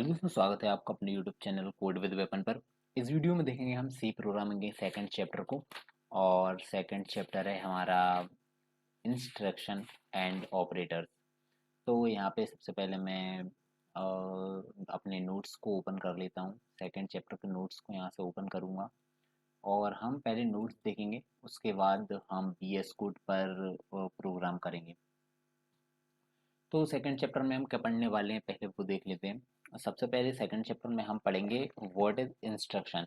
दोस्तों, स्वागत है आपका अपने YouTube channel code with weapon पर। इस वीडियो में देखेंगे हम सी प्रोग्रामिंग के सेकंड चैप्टर को। और सेकंड चैप्टर है हमारा इंस्ट्रक्शन एंड ऑपरेटर्स। तो यहाँ पे सबसे पहले मैं अपने नोट्स को ओपन कर लेता हूँ। सेकंड चैप्टर के नोट्स को यहाँ से ओपन करूँगा और हम पहले नोट्स देखेंगे, उसके बाद हम VS कोड पर प्रोग्राम करेंगे। तो सेकंड चैप्टर में हम क्या पढ़ने वाले हैं, पहले वो देख लेते हैं। सबसे पहले सेकंड चैप्टर में हम पढ़ेंगे व्हाट इज इंस्ट्रक्शन।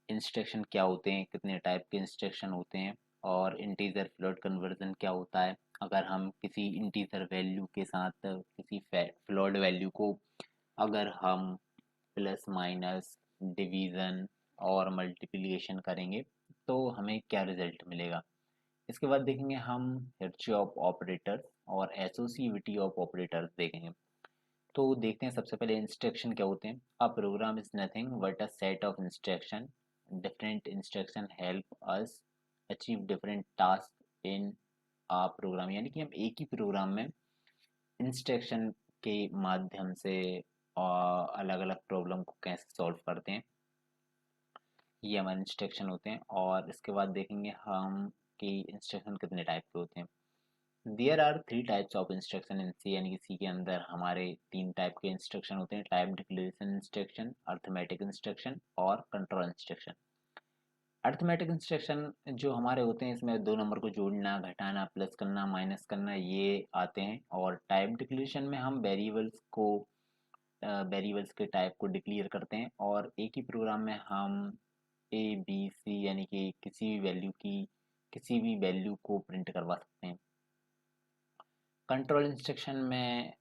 इंस्ट्रक्शन क्या होते हैं, कितने टाइप के इंस्ट्रक्शन होते हैं, और इंटीजर फ्लोट कन्वर्जन क्या होता है। अगर हम किसी इंटीजर वैल्यू के साथ किसी फ्लोट वैल्यू को अगर हम प्लस माइनस डिवीज़न और मल्टीप्लिकेशन करेंगे तो हमें क्या रिजल्ट मिलेगा। इसके बाद देखेंगे हम हिर्शऑफ ऑपरेटर्स और एसोसिएटिविटी ऑफ ऑपरेटर्स देखेंगे। तो देखते हैं सबसे पहले इंस्ट्रक्शन क्या होते हैं। A program is nothing but a set of instruction. Different instruction help us achieve different task in a program, यानी कि हम एक ही प्रोग्राम में इंस्ट्रक्शन के माध्यम से अलग अलग प्रॉब्लम को कैसे सॉल्व करते हैं, ये हमारे इंस्ट्रक्शन होते हैं। और इसके बाद देखेंगे हम कि इंस्ट्रक्शन कितने टाइप के होते हैं। There are three types of instruction in C, यानी कि सी के अंदर हमारे तीन टाइप के इंस्ट्रक्शन होते हैं। Type declaration instruction, arithmetic instruction और कंट्रोल इंस्ट्रक्शन। अर्थमेटिक इंस्ट्रक्शन जो हमारे होते हैं, इसमें दो नंबर को जोड़ना, घटाना, प्लस करना, माइनस करना, ये आते हैं। और टाइप डिक्लेरेशन में हम वेरिएबल्स के टाइप को डिक्लेयर करते हैं और एक ही प्रोग्राम में हम ABC यानी कि किसी भी वैल्यू को प्रिंट करवा सकते हैं। कंट्रोल इंस्ट्रक्शन में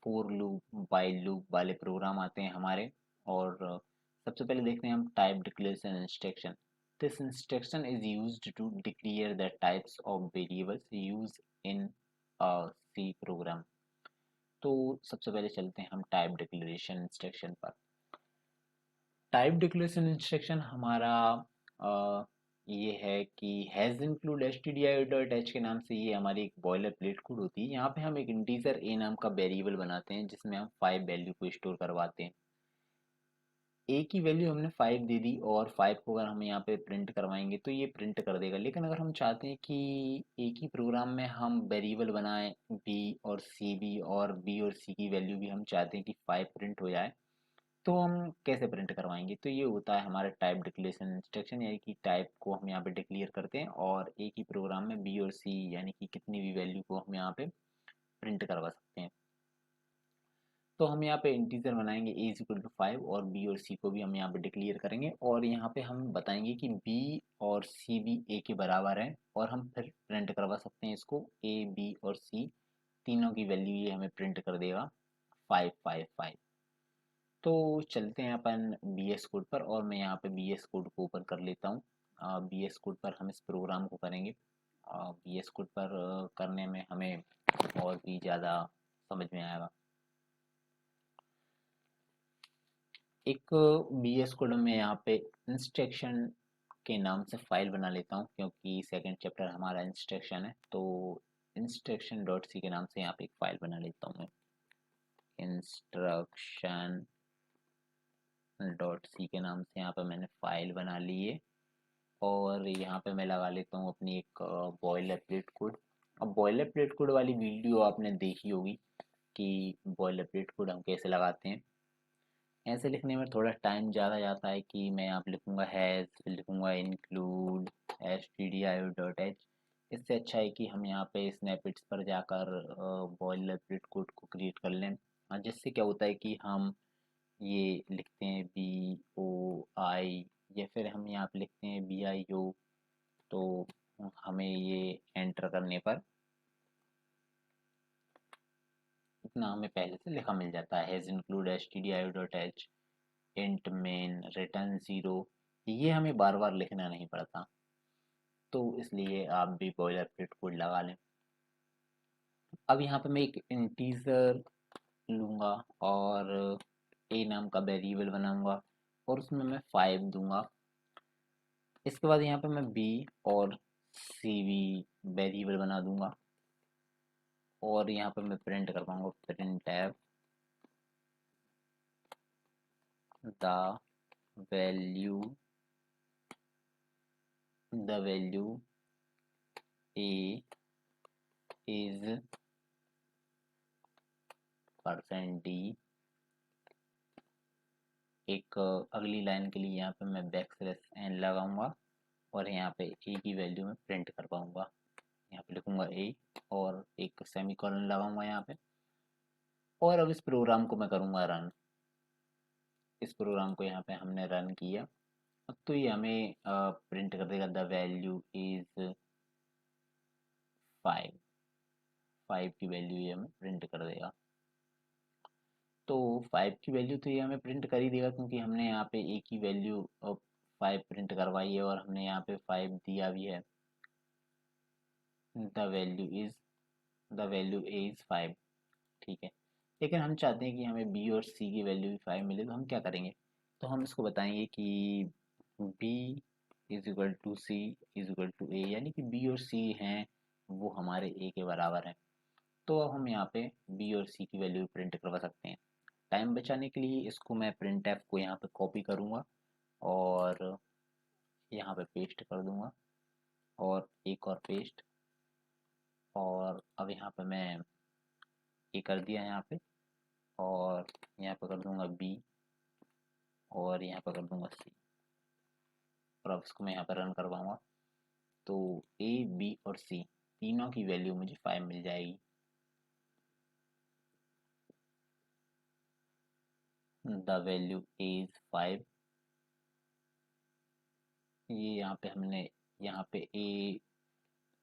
फोर लूप, व्हाइल लूप वाले प्रोग्राम आते हैं हमारे। और सबसे पहले देखते हैं हम type declaration instruction. This instruction is used to declare the types of variables use in a C program. तो सबसे पहले चलते हैं हम टाइप डिक्लेरेशन इंस्ट्रक्शन पर। टाइप डिक्लेरेशन इंस्ट्रक्शन हमारा ये है कि हैज़ इंक्लूड stdio.h के नाम से ये हमारी एक बॉयलर प्लेट कोड होती है। यहाँ पे हम एक इंटीजर a नाम का वेरिएबल बनाते हैं जिसमें हम 5 वैल्यू को स्टोर करवाते हैं। a की वैल्यू हमने 5 दे दी और 5 को अगर हम यहाँ पे प्रिंट करवाएंगे तो ये प्रिंट कर देगा। लेकिन अगर हम चाहते हैं कि एक ही प्रोग्राम में हम वेरिएबल बनाएं b और c भी, और b और c की वैल्यू भी हम चाहते हैं कि 5 प्रिंट हो जाए, तो हम कैसे प्रिंट करवाएंगे। तो ये होता है हमारा टाइप डिक्लेरेशन इंस्ट्रक्शन, यानी कि टाइप को हम यहाँ पे डिक्लेयर करते हैं और एक ही प्रोग्राम में बी और सी यानी कि कितनी भी वैल्यू को हम यहाँ पे प्रिंट करवा सकते हैं। तो हम यहाँ पे इंटीजर बनाएंगे a इज इक्वल टू 5 और b और c को भी हम यहाँ पे डिक्लेयर करेंगे और यहाँ पे हम बताएंगे कि b और c भी a के बराबर है और हम फिर प्रिंट करवा सकते हैं इसको। a b और c तीनों की वैल्यू ये हमें प्रिंट कर देगा 5 5 5। तो चलते हैं अपन BS कोड पर और मैं यहाँ पे BS कोड को ओपन कर लेता हूँ। BS कोड पर हम इस प्रोग्राम को करेंगे। BS कोड पर करने में हमें और भी ज़्यादा समझ में आएगा। एक BS कोड में यहाँ पे इंस्ट्रक्शन के नाम से फाइल बना लेता हूँ, क्योंकि सेकंड चैप्टर हमारा इंस्ट्रक्शन है। तो इंस्ट्रक्शन डॉट सी के नाम से यहाँ पे एक फाइल बना लेता हूँ मैं। इंस्ट्रक्शन डॉट सी के नाम से यहाँ पे मैंने फाइल बना ली है और यहाँ पे मैं लगा लेता हूँ अपनी एक बॉयलर प्लेट कोड। अब बॉयलर प्लेट कोड वाली वीडियो आपने देखी होगी कि बॉयलर प्लेट कोड हम कैसे लगाते हैं। ऐसे लिखने में थोड़ा टाइम ज़्यादा जाता है कि मैं यहाँ पे लिखूँगा हैज़, फिर लिखूँगा इंक्लूड stdio.h। इससे अच्छा है कि हम यहाँ पे स्नैपेट्स पर जाकर बॉयलर प्लेट कोड को क्रिएट कर लें। जिससे क्या होता है कि हम ये लिखते हैं BOI या फिर हम यहाँ पे लिखते हैं BIO, तो हमें ये एंटर करने पर इतना हमें पहले से लिखा मिल जाता है। Has include stdio.h int main return 0, ये हमें बार बार लिखना नहीं पड़ता। तो इसलिए आप भी बॉयलर प्लेट कोड लगा लें। अब यहाँ पे मैं एक इंटीजर लूँगा और a नाम का वेरिएबल बनाऊंगा और उसमें मैं 5 दूंगा। इसके बाद यहाँ पे मैं b और c भी वेरिएबल बना दूंगा और यहाँ पे मैं प्रिंट कर पाऊंगा print tab the value A is percent D. एक अगली लाइन के लिए यहाँ पे मैं बैकस्लैश एन लगाऊंगा और यहाँ पे ए की वैल्यू में प्रिंट कर पाऊंगा। यहाँ पे लिखूंगा ए और एक सेमीकोलन लगाऊंगा यहाँ पे। और अब इस प्रोग्राम को मैं करूँगा रन। इस प्रोग्राम को यहाँ पे हमने रन किया, तो ये हमें प्रिंट कर देगा द वैल्यू इज 5। 5 की वैल्यू ये हमें प्रिंट कर देगा। तो 5 की वैल्यू तो ये हमें प्रिंट कर ही देगा, क्योंकि हमने यहाँ पे ए की वैल्यू 5 प्रिंट करवाई है और हमने यहाँ पे 5 दिया भी है। The value is the value A is 5, ठीक है। लेकिन हम चाहते हैं कि हमें बी और सी की वैल्यू भी 5 मिले, तो हम क्या करेंगे? तो हम इसको बताएंगे कि B is equal to C is equal to A, यानी कि बी और सी हैं वो हमारे ए के बराबर हैं। तो अब हम यहाँ पे बी और सी की वैल्यू प्रिंट करवा सकते हैं। टाइम बचाने के लिए इसको मैं प्रिंट एफ को यहाँ पे कॉपी करूँगा और यहाँ पे पेस्ट कर दूँगा और एक और पेस्ट। और अब यहाँ पे मैं ए कर दिया यहाँ पे, और यहाँ पे कर दूँगा बी और यहाँ पे कर दूँगा सी। और अब इसको मैं यहाँ पर रन करवाऊँगा, तो ए बी और सी तीनों की वैल्यू मुझे 5 मिल जाएगी। The value is 5। ये यहाँ पे हमने यहाँ पे ए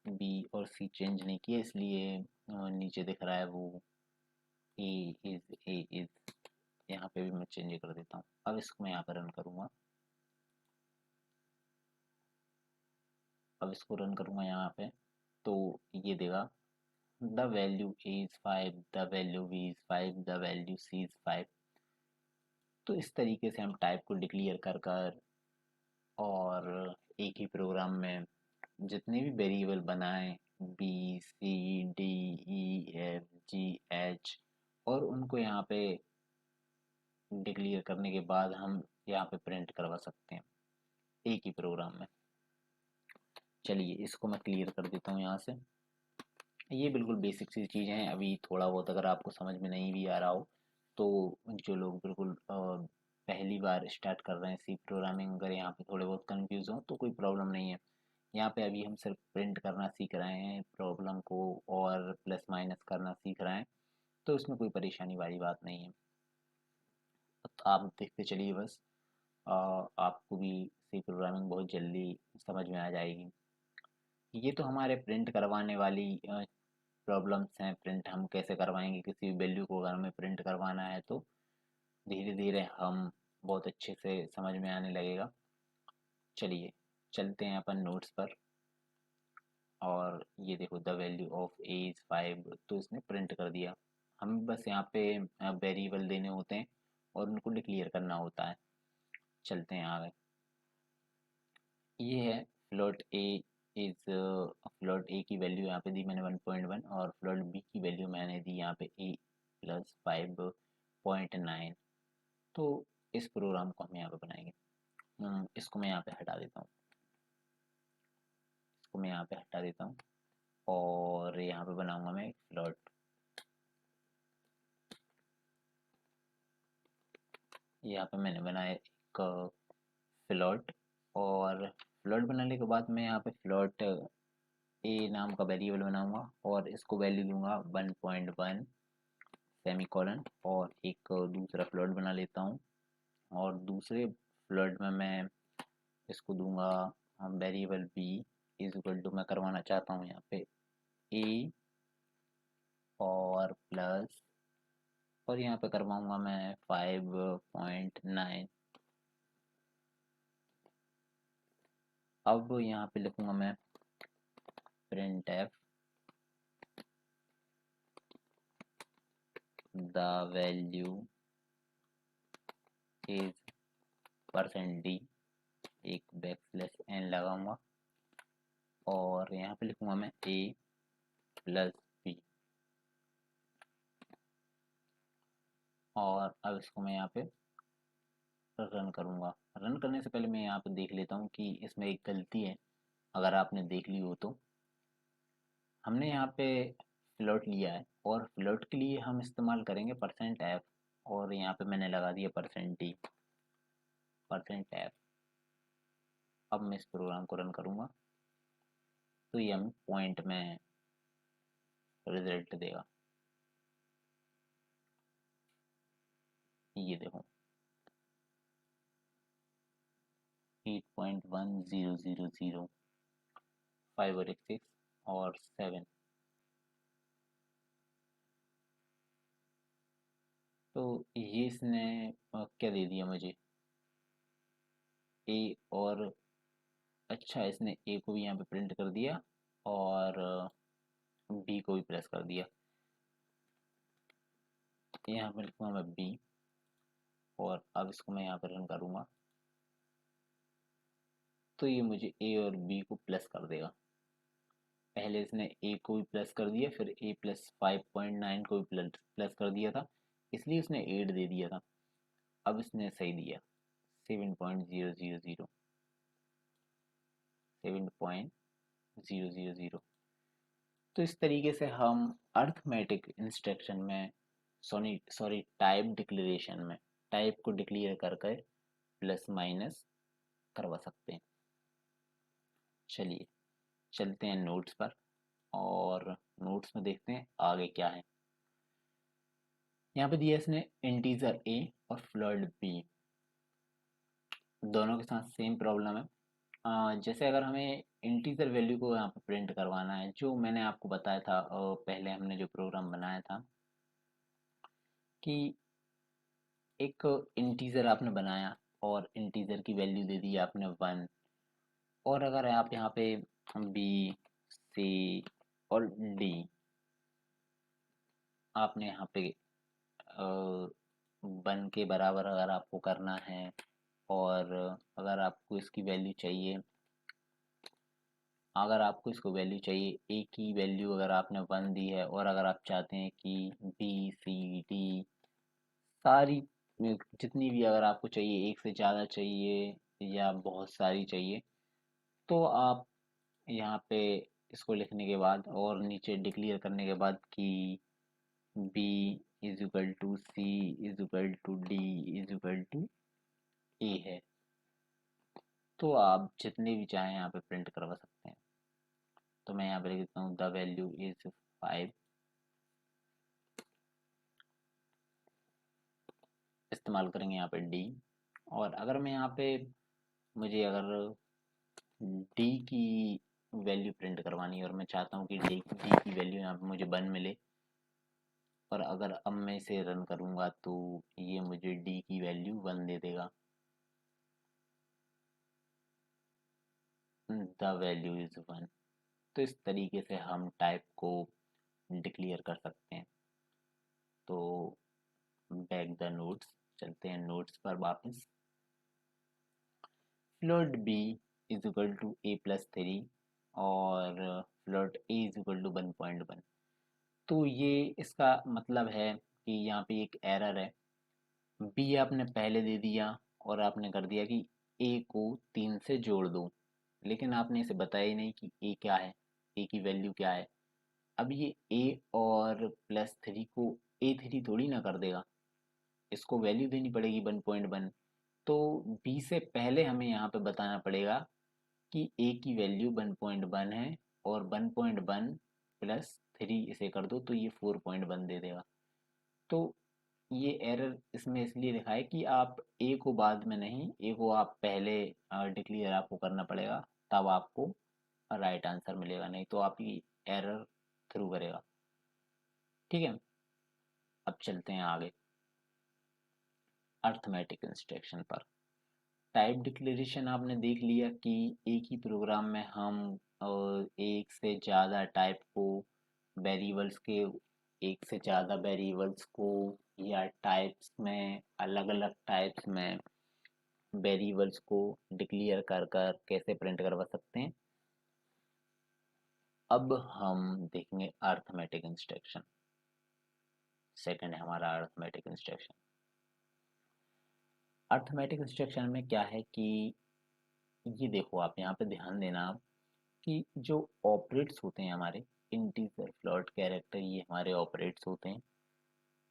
बी और सी चेंज नहीं किया, इसलिए नीचे दिख रहा है वो ए इज यहाँ पे भी मैं चेंज कर देता हूँ। अब इसको मैं यहाँ पर रन करूँगा। अब इसको रन करूँगा यहाँ पे, तो ये देगा the value is 5, the value B is 5, the value C is 5। तो इस तरीके से हम टाइप को डिक्लेयर कर कर और एक ही प्रोग्राम में जितने भी वेरिएबल बनाएं, बी सी D E F G H, और उनको यहाँ पे डिक्लेयर करने के बाद हम यहाँ पे प्रिंट करवा सकते हैं एक ही प्रोग्राम में। चलिए इसको मैं क्लियर कर देता हूँ यहाँ से। ये बिल्कुल बेसिक सी चीज़ें हैं। अभी थोड़ा बहुत अगर आपको समझ में नहीं भी आ रहा हो, तो जो लोग बिल्कुल पहली बार स्टार्ट कर रहे हैं सी प्रोग्रामिंग, अगर यहाँ पे थोड़े बहुत कंफ्यूज हो तो कोई प्रॉब्लम नहीं है। यहाँ पे अभी हम सिर्फ प्रिंट करना सीख रहे हैं प्रॉब्लम को, और प्लस माइनस करना सीख रहे हैं, तो इसमें कोई परेशानी वाली बात नहीं है। तो आप देखते चलिए बस, आपको भी सी प्रोग्रामिंग बहुत जल्दी समझ में आ जाएगी। ये तो हमारे प्रिंट करवाने वाली प्रॉब्लम्स हैं। प्रिंट हम कैसे करवाएंगे किसी भी वैल्यू को, अगर हमें प्रिंट करवाना है तो धीरे धीरे हम बहुत अच्छे से समझ में आने लगेगा। चलिए चलते हैं अपन नोट्स पर। और ये देखो the value of A is 5, तो इसने प्रिंट कर दिया। हमें बस यहाँ पे वेरिएबल देने होते हैं और उनको डिक्लेयर करना होता है। चलते हैं आगे। ये है फ्लोट ए इज, फ्लोट ए की वैल्यू यहाँ पे दी मैंने 1.1, और फ्लोट बी की वैल्यू मैंने दी यहाँ पे ए प्लस 5.9। तो इस प्रोग्राम को हम यहाँ पे बनाएंगे। इसको मैं यहाँ पे हटा देता हूँ, इसको मैं यहाँ पे हटा देता हूँ और यहाँ पे बनाऊंगा मैं एक फ्लोट। यहाँ पे मैंने बनाया एक फ्लोट, और फ्लोट बनाने के बाद मैं यहाँ पे फ्लोट ए नाम का वेरिएबल बनाऊंगा और इसको वैल्यू दूंगा 1.1 सेमीकोलन, और एक दूसरा फ्लोट बना लेता हूँ। और दूसरे फ्लोट में मैं इसको दूंगा variable B is equal to, मैं करवाना चाहता हूँ यहाँ पे ए और प्लस, और यहाँ पे करवाऊंगा मैं 5.9। अब यहाँ पे लिखूंगा मैं print F the value is percent D, एक बैकस्लैश एन लगाऊंगा और यहाँ पे लिखूंगा मैं ए प्लस बी। और अब इसको मैं यहाँ पे रन करूँगा। रन करने से पहले मैं यहाँ पे देख लेता हूँ कि इसमें एक गलती है, अगर आपने देख ली हो तो। हमने यहाँ पे फ्लोट लिया है और फ्लोट के लिए हम इस्तेमाल करेंगे %f, और यहाँ पे मैंने लगा दिया %t, %f। अब मैं इस प्रोग्राम को रन करूँगा तो ये हमें पॉइंट में रिजल्ट देगा। ये देखो 8.1000, 5 और 6 और 7। तो ये इसने क्या दे दिया मुझे, ए, और अच्छा इसने ए को भी यहाँ पे प्रिंट कर दिया और बी को भी प्रेस कर दिया। यहाँ पे लिखूँगा मैं बी, और अब इसको मैं यहाँ पे रन करूँगा तो ये मुझे ए और बी को प्लस कर देगा। पहले इसने ए को भी प्लस कर दिया, फिर ए प्लस 5.9 को भी प्लस कर दिया था, इसलिए उसने 8 दे दिया था। अब इसने सही दिया 7.000, 7.000। तो इस तरीके से हम अर्थमेटिक इंस्ट्रक्शन में, सॉरी सॉरी टाइप डिक्लेरेशन में, टाइप को डिक्लेयर कर कर प्लस माइनस करवा सकते हैं। चलिए चलते हैं नोट्स पर, और नोट्स में देखते हैं आगे क्या है। यहाँ पे दिया इसने इंटीजर ए और फ्लोट बी, दोनों के साथ सेम प्रॉब्लम है। जैसे अगर हमें इंटीजर वैल्यू को यहाँ पे प्रिंट करवाना है, जो मैंने आपको बताया था पहले हमने जो प्रोग्राम बनाया था कि एक इंटीजर आपने बनाया और इंटीजर की वैल्यू दे दी आपने 1, और अगर आप यहाँ पे बी, सी और डी आपने यहाँ पे 1 के बराबर अगर आपको करना है, और अगर आपको इसकी वैल्यू चाहिए, अगर आपको इसको वैल्यू चाहिए, ए की वैल्यू अगर आपने 1 दी है, और अगर आप चाहते हैं कि बी, सी, डी सारी जितनी भी अगर आपको चाहिए, एक से ज़्यादा चाहिए या बहुत सारी चाहिए, तो आप यहाँ पे इसको लिखने के बाद और नीचे डिक्लेयर करने के बाद कि B is equal to C is equal to D is equal to A है, तो आप जितने भी चाहें यहाँ पे प्रिंट करवा सकते हैं। तो मैं यहाँ पे लिख देता हूँ द वैल्यू इज 5, इस्तेमाल करेंगे यहाँ पे डी। और अगर मैं यहाँ पे, मुझे अगर डी की वैल्यू प्रिंट करवानी है और मैं चाहता हूँ कि डी की वैल्यू यहाँ पे मुझे 1 मिले, और अगर अब मैं इसे रन करूँगा तो ये मुझे डी की वैल्यू 1 दे देगा। The value is 1। तो इस तरीके से हम टाइप को डिक्लेयर कर सकते हैं। तो बैक द नोट्स, चलते हैं नोट्स पर वापस। Float B is equal to A plus 3 और float A is equal to 1.1। तो ये इसका मतलब है कि यहाँ पे एक एरर है। बी आपने पहले दे दिया और आपने कर दिया कि ए को 3 से जोड़ दो, लेकिन आपने इसे बताया ही नहीं कि ए क्या है, ए की वैल्यू क्या है। अब ये ए और +3 को A3 थोड़ी ना कर देगा, इसको वैल्यू देनी पड़ेगी 1.1। तो बी से पहले हमें यहाँ पे बताना पड़ेगा कि ए की वैल्यू 1.1 है, और 1.1 प्लस 3 इसे कर दो तो ये 4.1 दे देगा। तो ये एरर इसमें इसलिए लिखा है कि आप ए को बाद में नहीं, ए को आप पहले डिक्लेयर आपको करना पड़ेगा, तब आपको राइट आंसर मिलेगा, नहीं तो आपकी एरर थ्रू करेगा। ठीक है, अब चलते हैं आगे अर्थमेटिक इंस्ट्रक्शन पर। टाइप डिक्लेरेशन आपने देख लिया कि एक ही प्रोग्राम में हम एक से ज़्यादा टाइप को, वेरिएबल्स के एक से ज़्यादा वेरिएबल्स को, या टाइप्स में अलग अलग टाइप्स में वेरिएबल्स को डिक्लेयर कर कर कैसे प्रिंट करवा सकते हैं। अब हम देखेंगे अर्थमेटिक इंस्ट्रक्शन। सेकंड है हमारा अर्थमेटिक इंस्ट्रक्शन। अर्थमेटिक इंस्ट्रक्शन में क्या है कि ये देखो, आप यहाँ पे ध्यान देना आप, कि जो ऑपरेट्स होते हैं हमारे, इंटीजर, फ्लोट, कैरेक्टर, ये हमारे ऑपरेट्स होते हैं।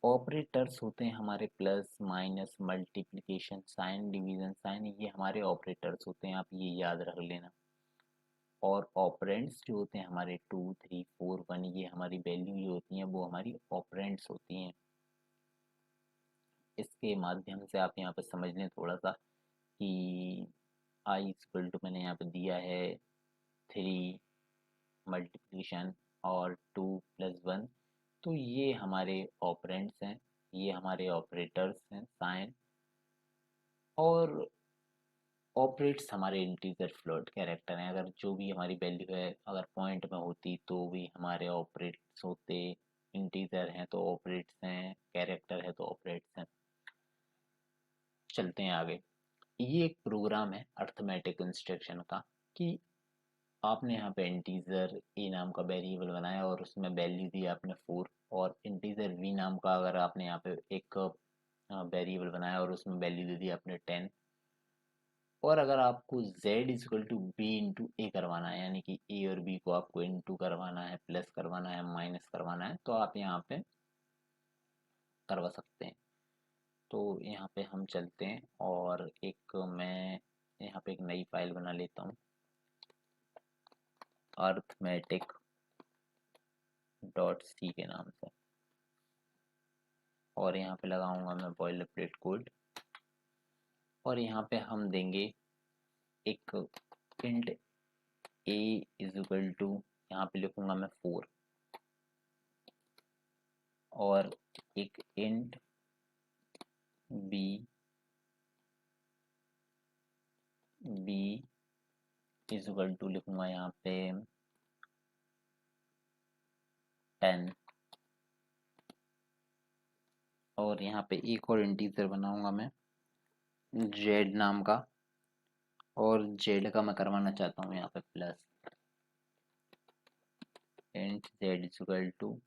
ऑपरेटर्स होते हैं हमारे plus, minus, multiplication sign, division sign, ये हमारे ऑपरेटर्स होते हैं, आप ये याद रख लेना। और ऑपरेंड्स जो होते हैं हमारे 2, 3, 4, 1, ये हमारी वैल्यू जो होती हैं वो हमारी ऑपरेंड्स होती हैं। इसके माध्यम से आप यहाँ पर समझ लें थोड़ा सा कि आई इक्वल टू मैंने यहाँ पे दिया है 3 मल्टीप्लिकेशन और 2 प्लस 1, तो ये हमारे ऑपरेंड्स हैं, ये हमारे ऑपरेटर्स हैं साइन। और ऑपरेट्स हमारे इंटीजर, फ्लोट, कैरेक्टर हैं, अगर जो भी हमारी वैल्यू है अगर पॉइंट में होती तो भी हमारे ऑपरेट्स होते। इंटीजर हैं तो ऑपरेट्स हैं, कैरेक्टर है तो ऑपरेट्स हैं। चलते हैं आगे। ये एक प्रोग्राम है अर्थमेटिक इंस्ट्रक्शन का, कि आपने यहाँ पे इंटीजर ए नाम का वेरिएबल बनाया और उसमें वैल्यू दी आपने 4, और इंटीजर बी नाम का अगर आपने यहाँ पे एक वेरिएबल बनाया और उसमें वैल्यू दे दी आपने 10, और अगर आपको z equal to B into A करवाना है, यानी कि ए और बी को आपको इंटू करवाना है, प्लस करवाना है, माइनस करवाना है, तो आप यहाँ पे करवा सकते हैं। तो यहाँ पे हम चलते हैं और एक मैं यहाँ पे एक नई फाइल बना लेता हूँ, अर्थमेटिक डॉट सी के नाम से, और यहाँ पे लगाऊंगा मैं बॉयलरप्लेट कोड। और यहाँ पे हम देंगे एक int A is equal to, यहाँ पे लिखूंगा मैं 4, और एक int B, B is equal to लिखूंगा यहाँ पे 10, और यहाँ पे एक और इंटीजर बनाऊंगा मैं जेड नाम का, और जेड का मैं करवाना चाहता हूँ यहाँ पे plus, int Z is equal to,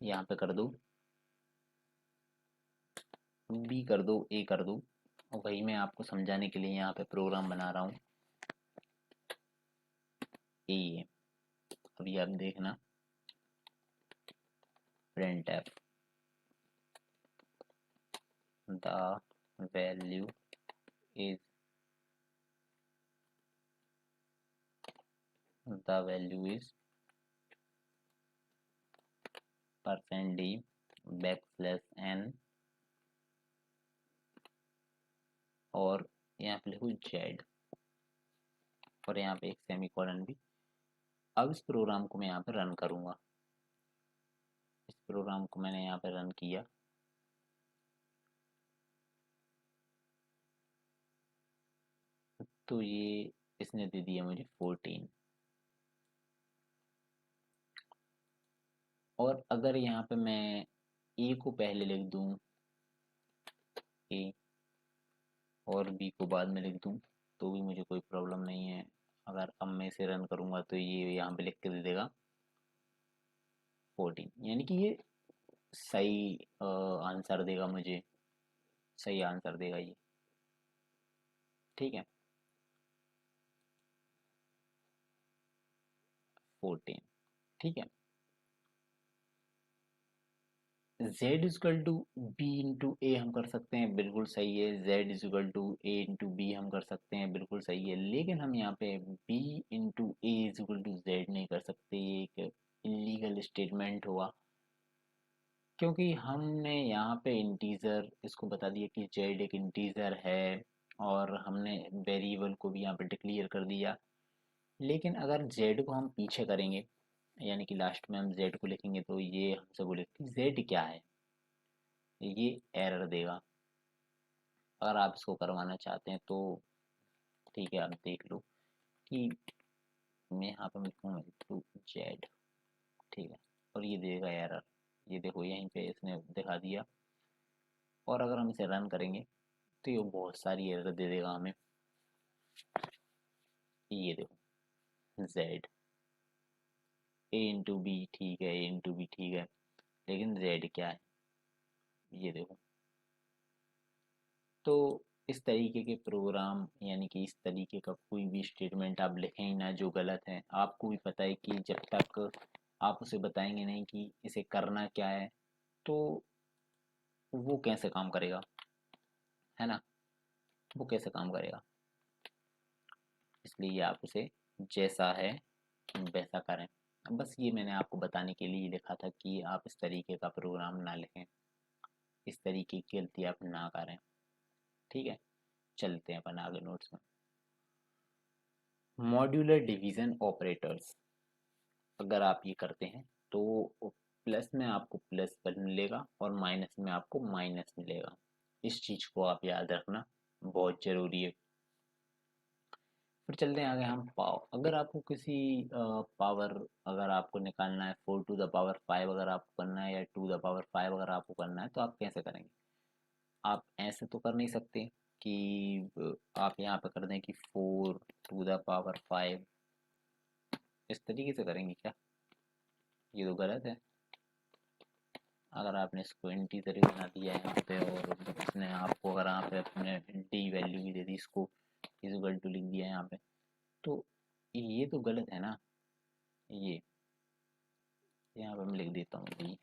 यहाँ पे कर दो बी, कर दो ए, कर दो। और वही मैं आपको समझाने के लिए यहाँ पे प्रोग्राम बना रहा हूँ। ए, अभी आप देखना, printf the value is, the value is percent D backslash N, और यहाँ पे लिखो जेड, और यहाँ पे एक सेमीकोलन भी। अब इस प्रोग्राम को मैं यहाँ पे रन करूँगा। इस प्रोग्राम को मैंने यहाँ पे रन किया, तो ये इसने दे दिया मुझे 14। और अगर यहाँ पे मैं ए को पहले लिख दूँ, ए, और बी को बाद में लिख दूँ, तो भी मुझे कोई प्रॉब्लम नहीं है। अगर अब मैं इसे रन करूँगा तो ये यहाँ पे लिख के दे देगा 14, यानी कि ये सही आंसर देगा मुझे, सही आंसर देगा ये। ठीक है, 14। ठीक है, z is equal to B into A हम कर सकते हैं, बिल्कुल सही है। z is equal to A into B हम कर सकते हैं, बिल्कुल सही है। लेकिन हम यहाँ पे b into A is equal to Z नहीं कर सकते, ये एक इलीगल स्टेटमेंट हुआ, क्योंकि हमने यहाँ पे इंटीजर इसको बता दिया कि z एक इंटीजर है, और हमने वेरिएबल को भी यहाँ पे डिक्लेयर कर दिया। लेकिन अगर z को हम पीछे करेंगे, यानी कि लास्ट में हम z को लिखेंगे, तो ये हमसे बोले कि z क्या है, ये एरर देगा। अगर आप इसको करवाना चाहते हैं तो ठीक है, आप देख लो कि मैं यहाँ पे लिखूँगा टू जेड, ठीक है, और ये देगा एरर। ये देखो यहीं पे इसने दिखा दिया, और अगर हम इसे रन करेंगे तो ये बहुत सारी एरर दे देगा हमें। ये देखो, जेड, ए इंटू बी ठीक है, ए इंटू बी ठीक है, लेकिन जेड क्या है, ये देखो। तो इस तरीके के प्रोग्राम यानी कि इस तरीके का कोई भी स्टेटमेंट आप लिखें ही ना जो गलत है। आपको भी पता है कि जब तक आप उसे बताएंगे नहीं कि इसे करना क्या है, तो वो कैसे काम करेगा, है ना? वो कैसे काम करेगा? इसलिए आप उसे जैसा है वैसा करें। बस ये मैंने आपको बताने के लिए लिखा था कि आप इस तरीके का प्रोग्राम ना लिखें, इस तरीके की गलती आप ना करें। ठीक है, चलते हैं अपन आगे नोट्स में। मॉड्यूलर डिवीजन ऑपरेटर्स अगर आप ये करते हैं तो प्लस में आपको प्लस पर मिलेगा और माइनस में आपको माइनस मिलेगा। इस चीज को आप याद रखना, बहुत जरूरी है। फिर चलते हैं आगे हम पाव। अगर आपको किसी पावर अगर आपको निकालना है 4 to the power 5 अगर आपको करना है, या 2 to the power 5 अगर आपको करना है, तो आप कैसे करेंगे? आप ऐसे तो कर नहीं सकते कि आप यहाँ पे कर दें कि 4 to the power 5, इस तरीके से करेंगे क्या? ये तो गलत है। अगर आपने इसको इंटीजर बना दिया है यहाँ पे, और इसने आपको अगर यहाँ पे अपने डी वैल्यू भी दे दी, इसको इक्वल टू लिख दिया है यहाँ पे, तो ये तो गलत है ना। ये यहाँ पे मैं लिख देता हूँ डी।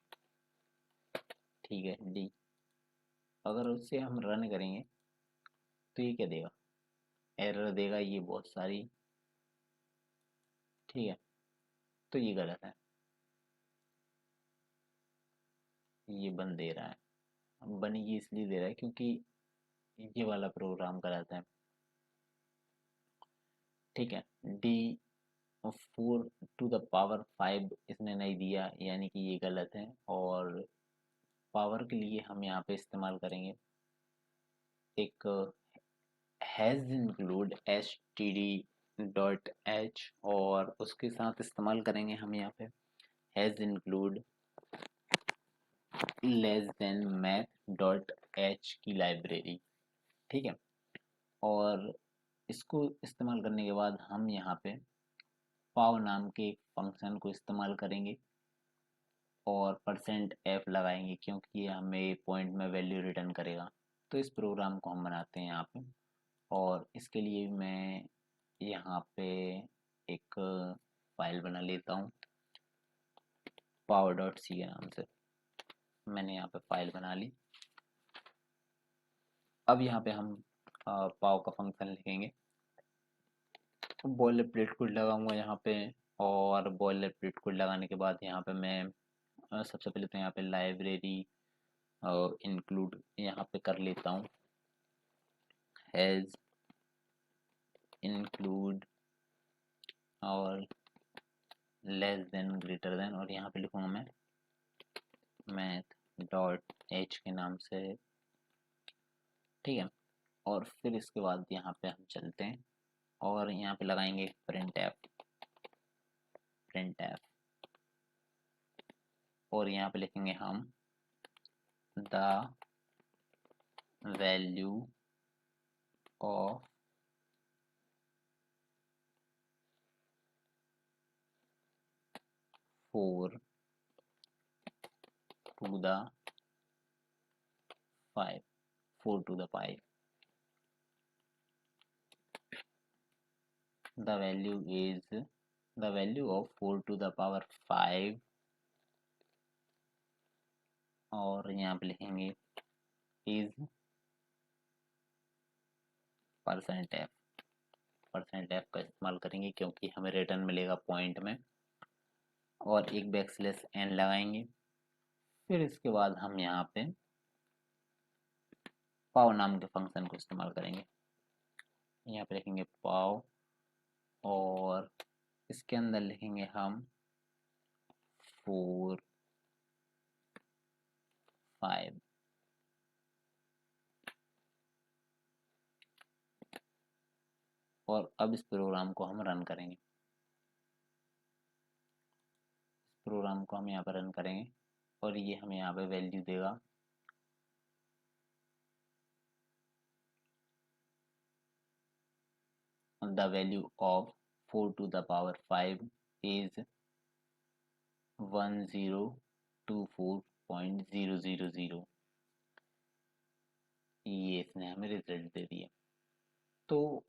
ठीक है, डी। अगर उससे हम रन करेंगे तो ये क्या देगा? एरर देगा ये बहुत सारी। ठीक है, तो ये गलत है, ये बन दे रहा है। अब बन ये इसलिए दे रहा है क्योंकि ये वाला प्रोग्राम गलत है। ठीक है, डी 4 to the power 5 इसने नहीं दिया, यानी कि ये गलत है। और पावर के लिए हम यहाँ पे इस्तेमाल करेंगे एक हैज़ इंक्लूड std.h, और उसके साथ इस्तेमाल करेंगे हम यहाँ पे has include less than math.h की लाइब्रेरी। ठीक है, और इसको इस्तेमाल करने के बाद हम यहाँ पे पाव नाम के एक फंक्शन को इस्तेमाल करेंगे और %f लगाएंगे, क्योंकि ये हमें पॉइंट में वैल्यू रिटर्न करेगा। तो इस प्रोग्राम को हम बनाते हैं यहाँ पे, और इसके लिए मैं यहाँ पे एक फाइल बना लेता हूँ power.c के नाम से। मैंने यहाँ पे फाइल बना ली। अब यहाँ पे हम पाव का फंक्शन लिखेंगे। बॉयलर प्लेट कोड लगाऊंगा यहाँ पे, और बॉयलर प्लेट कोड लगाने के बाद यहाँ पे मैं सबसे पहले तो यहाँ पे लाइब्रेरी इंक्लूड यहाँ पे कर लेता हूँ हैज़ इंक्लूड और लेस देन ग्रेटर देन, और यहाँ पे लिखूंगा मैं math.h के नाम से। ठीक है, और फिर इसके बाद यहाँ पे हम चलते हैं और यहाँ पे लगाएंगे प्रिंट एफ, और यहाँ पे लिखेंगे हम the value of four to the five 4 to the 5, the value is the value of 4 to the power 5, और यहाँ पे लिखेंगे इज %f। %f का इस्तेमाल करेंगे क्योंकि हमें रिटर्न मिलेगा पॉइंट में, और एक बैकस्लैश n लगाएंगे। फिर इसके बाद हम यहाँ पे पाव नाम के फंक्शन को इस्तेमाल करेंगे। यहाँ पे लिखेंगे पाव, और इसके अंदर लिखेंगे हम 4 5। और अब इस प्रोग्राम को हम रन करेंगे। इस प्रोग्राम को हम यहाँ पर रन करेंगे, और ये हमें यहाँ पे वैल्यू देगा the value of 4 to the power 5 is 1024.000। ये इसने हमें रिजल्ट दे दिया। तो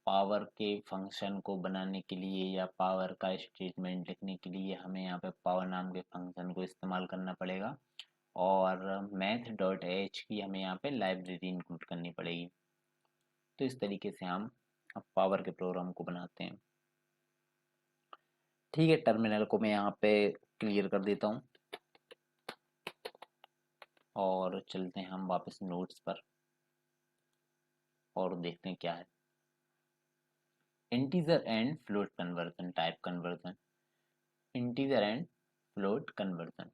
पावर के फंक्शन को बनाने के लिए या पावर का स्टेटमेंट लिखने के लिए हमें यहाँ पे पावर नाम के फंक्शन को इस्तेमाल करना पड़ेगा, और मैथ डॉट एच की हमें यहाँ पे लाइब्रेरी इंक्लूड करनी पड़ेगी। तो इस तरीके से हम अब पावर के प्रोग्राम को बनाते हैं। ठीक है, टर्मिनल को मैं यहाँ पे क्लियर कर देता हूँ और चलते हैं हम वापस नोट्स पर और देखते हैं क्या है। Integer and float conversion, type conversion, integer and float conversion.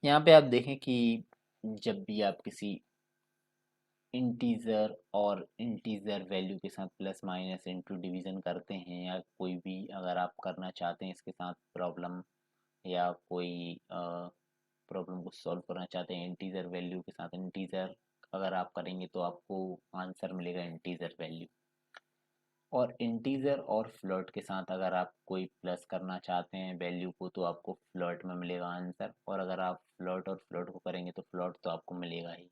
यहाँ पे आप देखें कि जब भी आप किसी इंटीजर और इंटीजर वैल्यू के साथ प्लस माइनस इंटू डिवीजन करते हैं, या कोई भी अगर आप करना चाहते हैं इसके साथ प्रॉब्लम, या कोई प्रॉब्लम को सॉल्व करना चाहते हैं इंटीजर वैल्यू के साथ, इंटीजर अगर आप करेंगे तो आपको आंसर मिलेगा इंटीजर वैल्यू। और इंटीजर और फ्लोट के साथ अगर आप कोई प्लस करना चाहते हैं वैल्यू को तो आपको फ्लोट में मिलेगा आंसर, और अगर आप फ्लोट और फ्लोट को करेंगे तो फ्लोट तो आपको मिलेगा ही।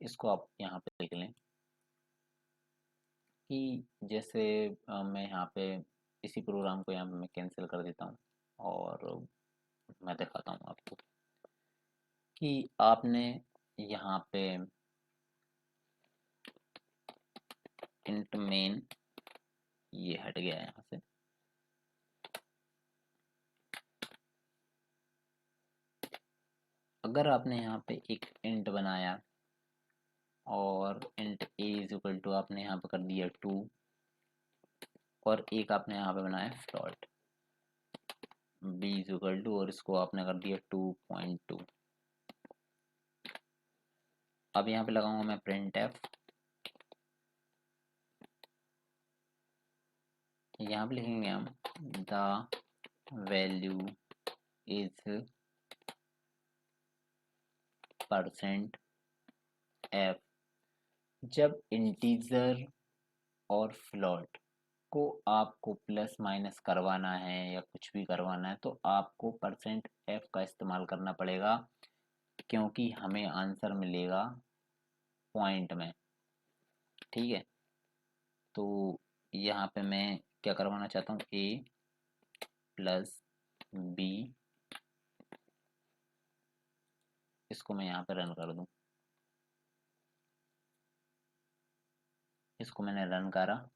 इसको आप यहाँ पे देख लें कि जैसे मैं यहाँ पे इसी प्रोग्राम को यहाँ पे मैं कैंसिल कर देता हूँ, और मैं दिखाता हूँ आपको कि आपने यहाँ पे इंट मेन, ये हट गया है यहाँ से, अगर आपने यहाँ पे एक इंट बनाया और int A is equal to आपने यहाँ पे कर दिया 2, और एक आपने यहाँ पे बनाया float B is equal to, और इसको आपने कर दिया 2.2। अब यहाँ पे लगाऊंगा मैं प्रिंट एफ, यहाँ पे लिखेंगे हम the value is percent F. जब इंटीजर और फ्लोट को आपको प्लस माइनस करवाना है या कुछ भी करवाना है तो आपको परसेंट एफ का इस्तेमाल करना पड़ेगा, क्योंकि हमें आंसर मिलेगा पॉइंट में। ठीक है, तो यहाँ पे मैं क्या करवाना चाहता हूँ, ए प्लस बी, इसको मैं यहाँ पे रन कर दूँ। इसको मैंने रन करा,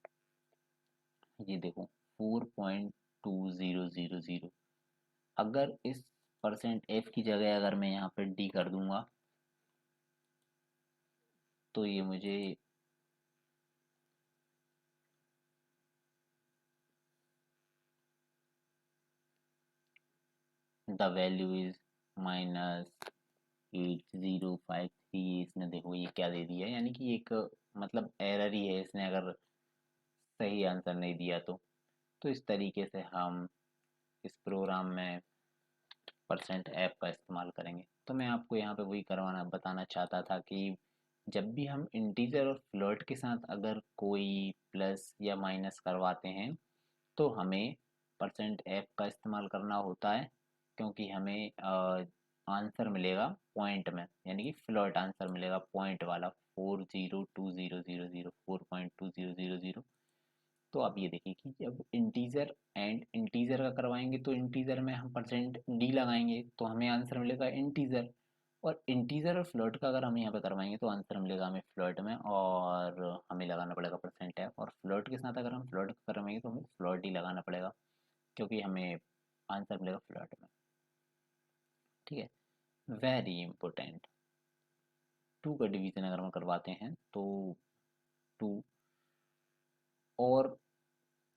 ये देखो 4.2000। अगर इस परसेंट एफ की जगह अगर मैं यहाँ पे डी कर दूंगा तो ये मुझे द वैल्यू इज -8053, इसने देखो ये क्या दे दिया है, यानी कि एक मतलब एरर ही है इसने अगर सही आंसर नहीं दिया तो इस तरीके से हम इस प्रोग्राम में परसेंट ऐप का इस्तेमाल करेंगे। तो मैं आपको यहाँ पे वही करवाना बताना चाहता था कि जब भी हम इंटीजर और फ्लोट के साथ अगर कोई प्लस या माइनस करवाते हैं तो हमें परसेंट ऐप का इस्तेमाल करना होता है, क्योंकि हमें आंसर मिलेगा पॉइंट में, यानी कि फ्लोट आंसर मिलेगा पॉइंट वाला 4020004.2000। तो आप ये देखिए कि जब इंटीजर एंड इंटीजर का करवाएंगे तो इंटीजर में हम परसेंट डी लगाएंगे तो हमें आंसर मिलेगा इंटीजर, और इंटीजर और फ्लोट का अगर हम यहाँ पे करवाएंगे तो आंसर मिलेगा हमें फ्लोट में, और हमें लगाना पड़ेगा परसेंट है, और फ्लोट के साथ अगर हम फ्लोट का करवाएंगे तो हमें फ्लोट ही लगाना पड़ेगा, क्योंकि हमें आंसर मिलेगा फ्लोट में। ठीक है, वेरी इंपॉर्टेंट। टू का डिवीजन अगर हम करवाते हैं तो टू, और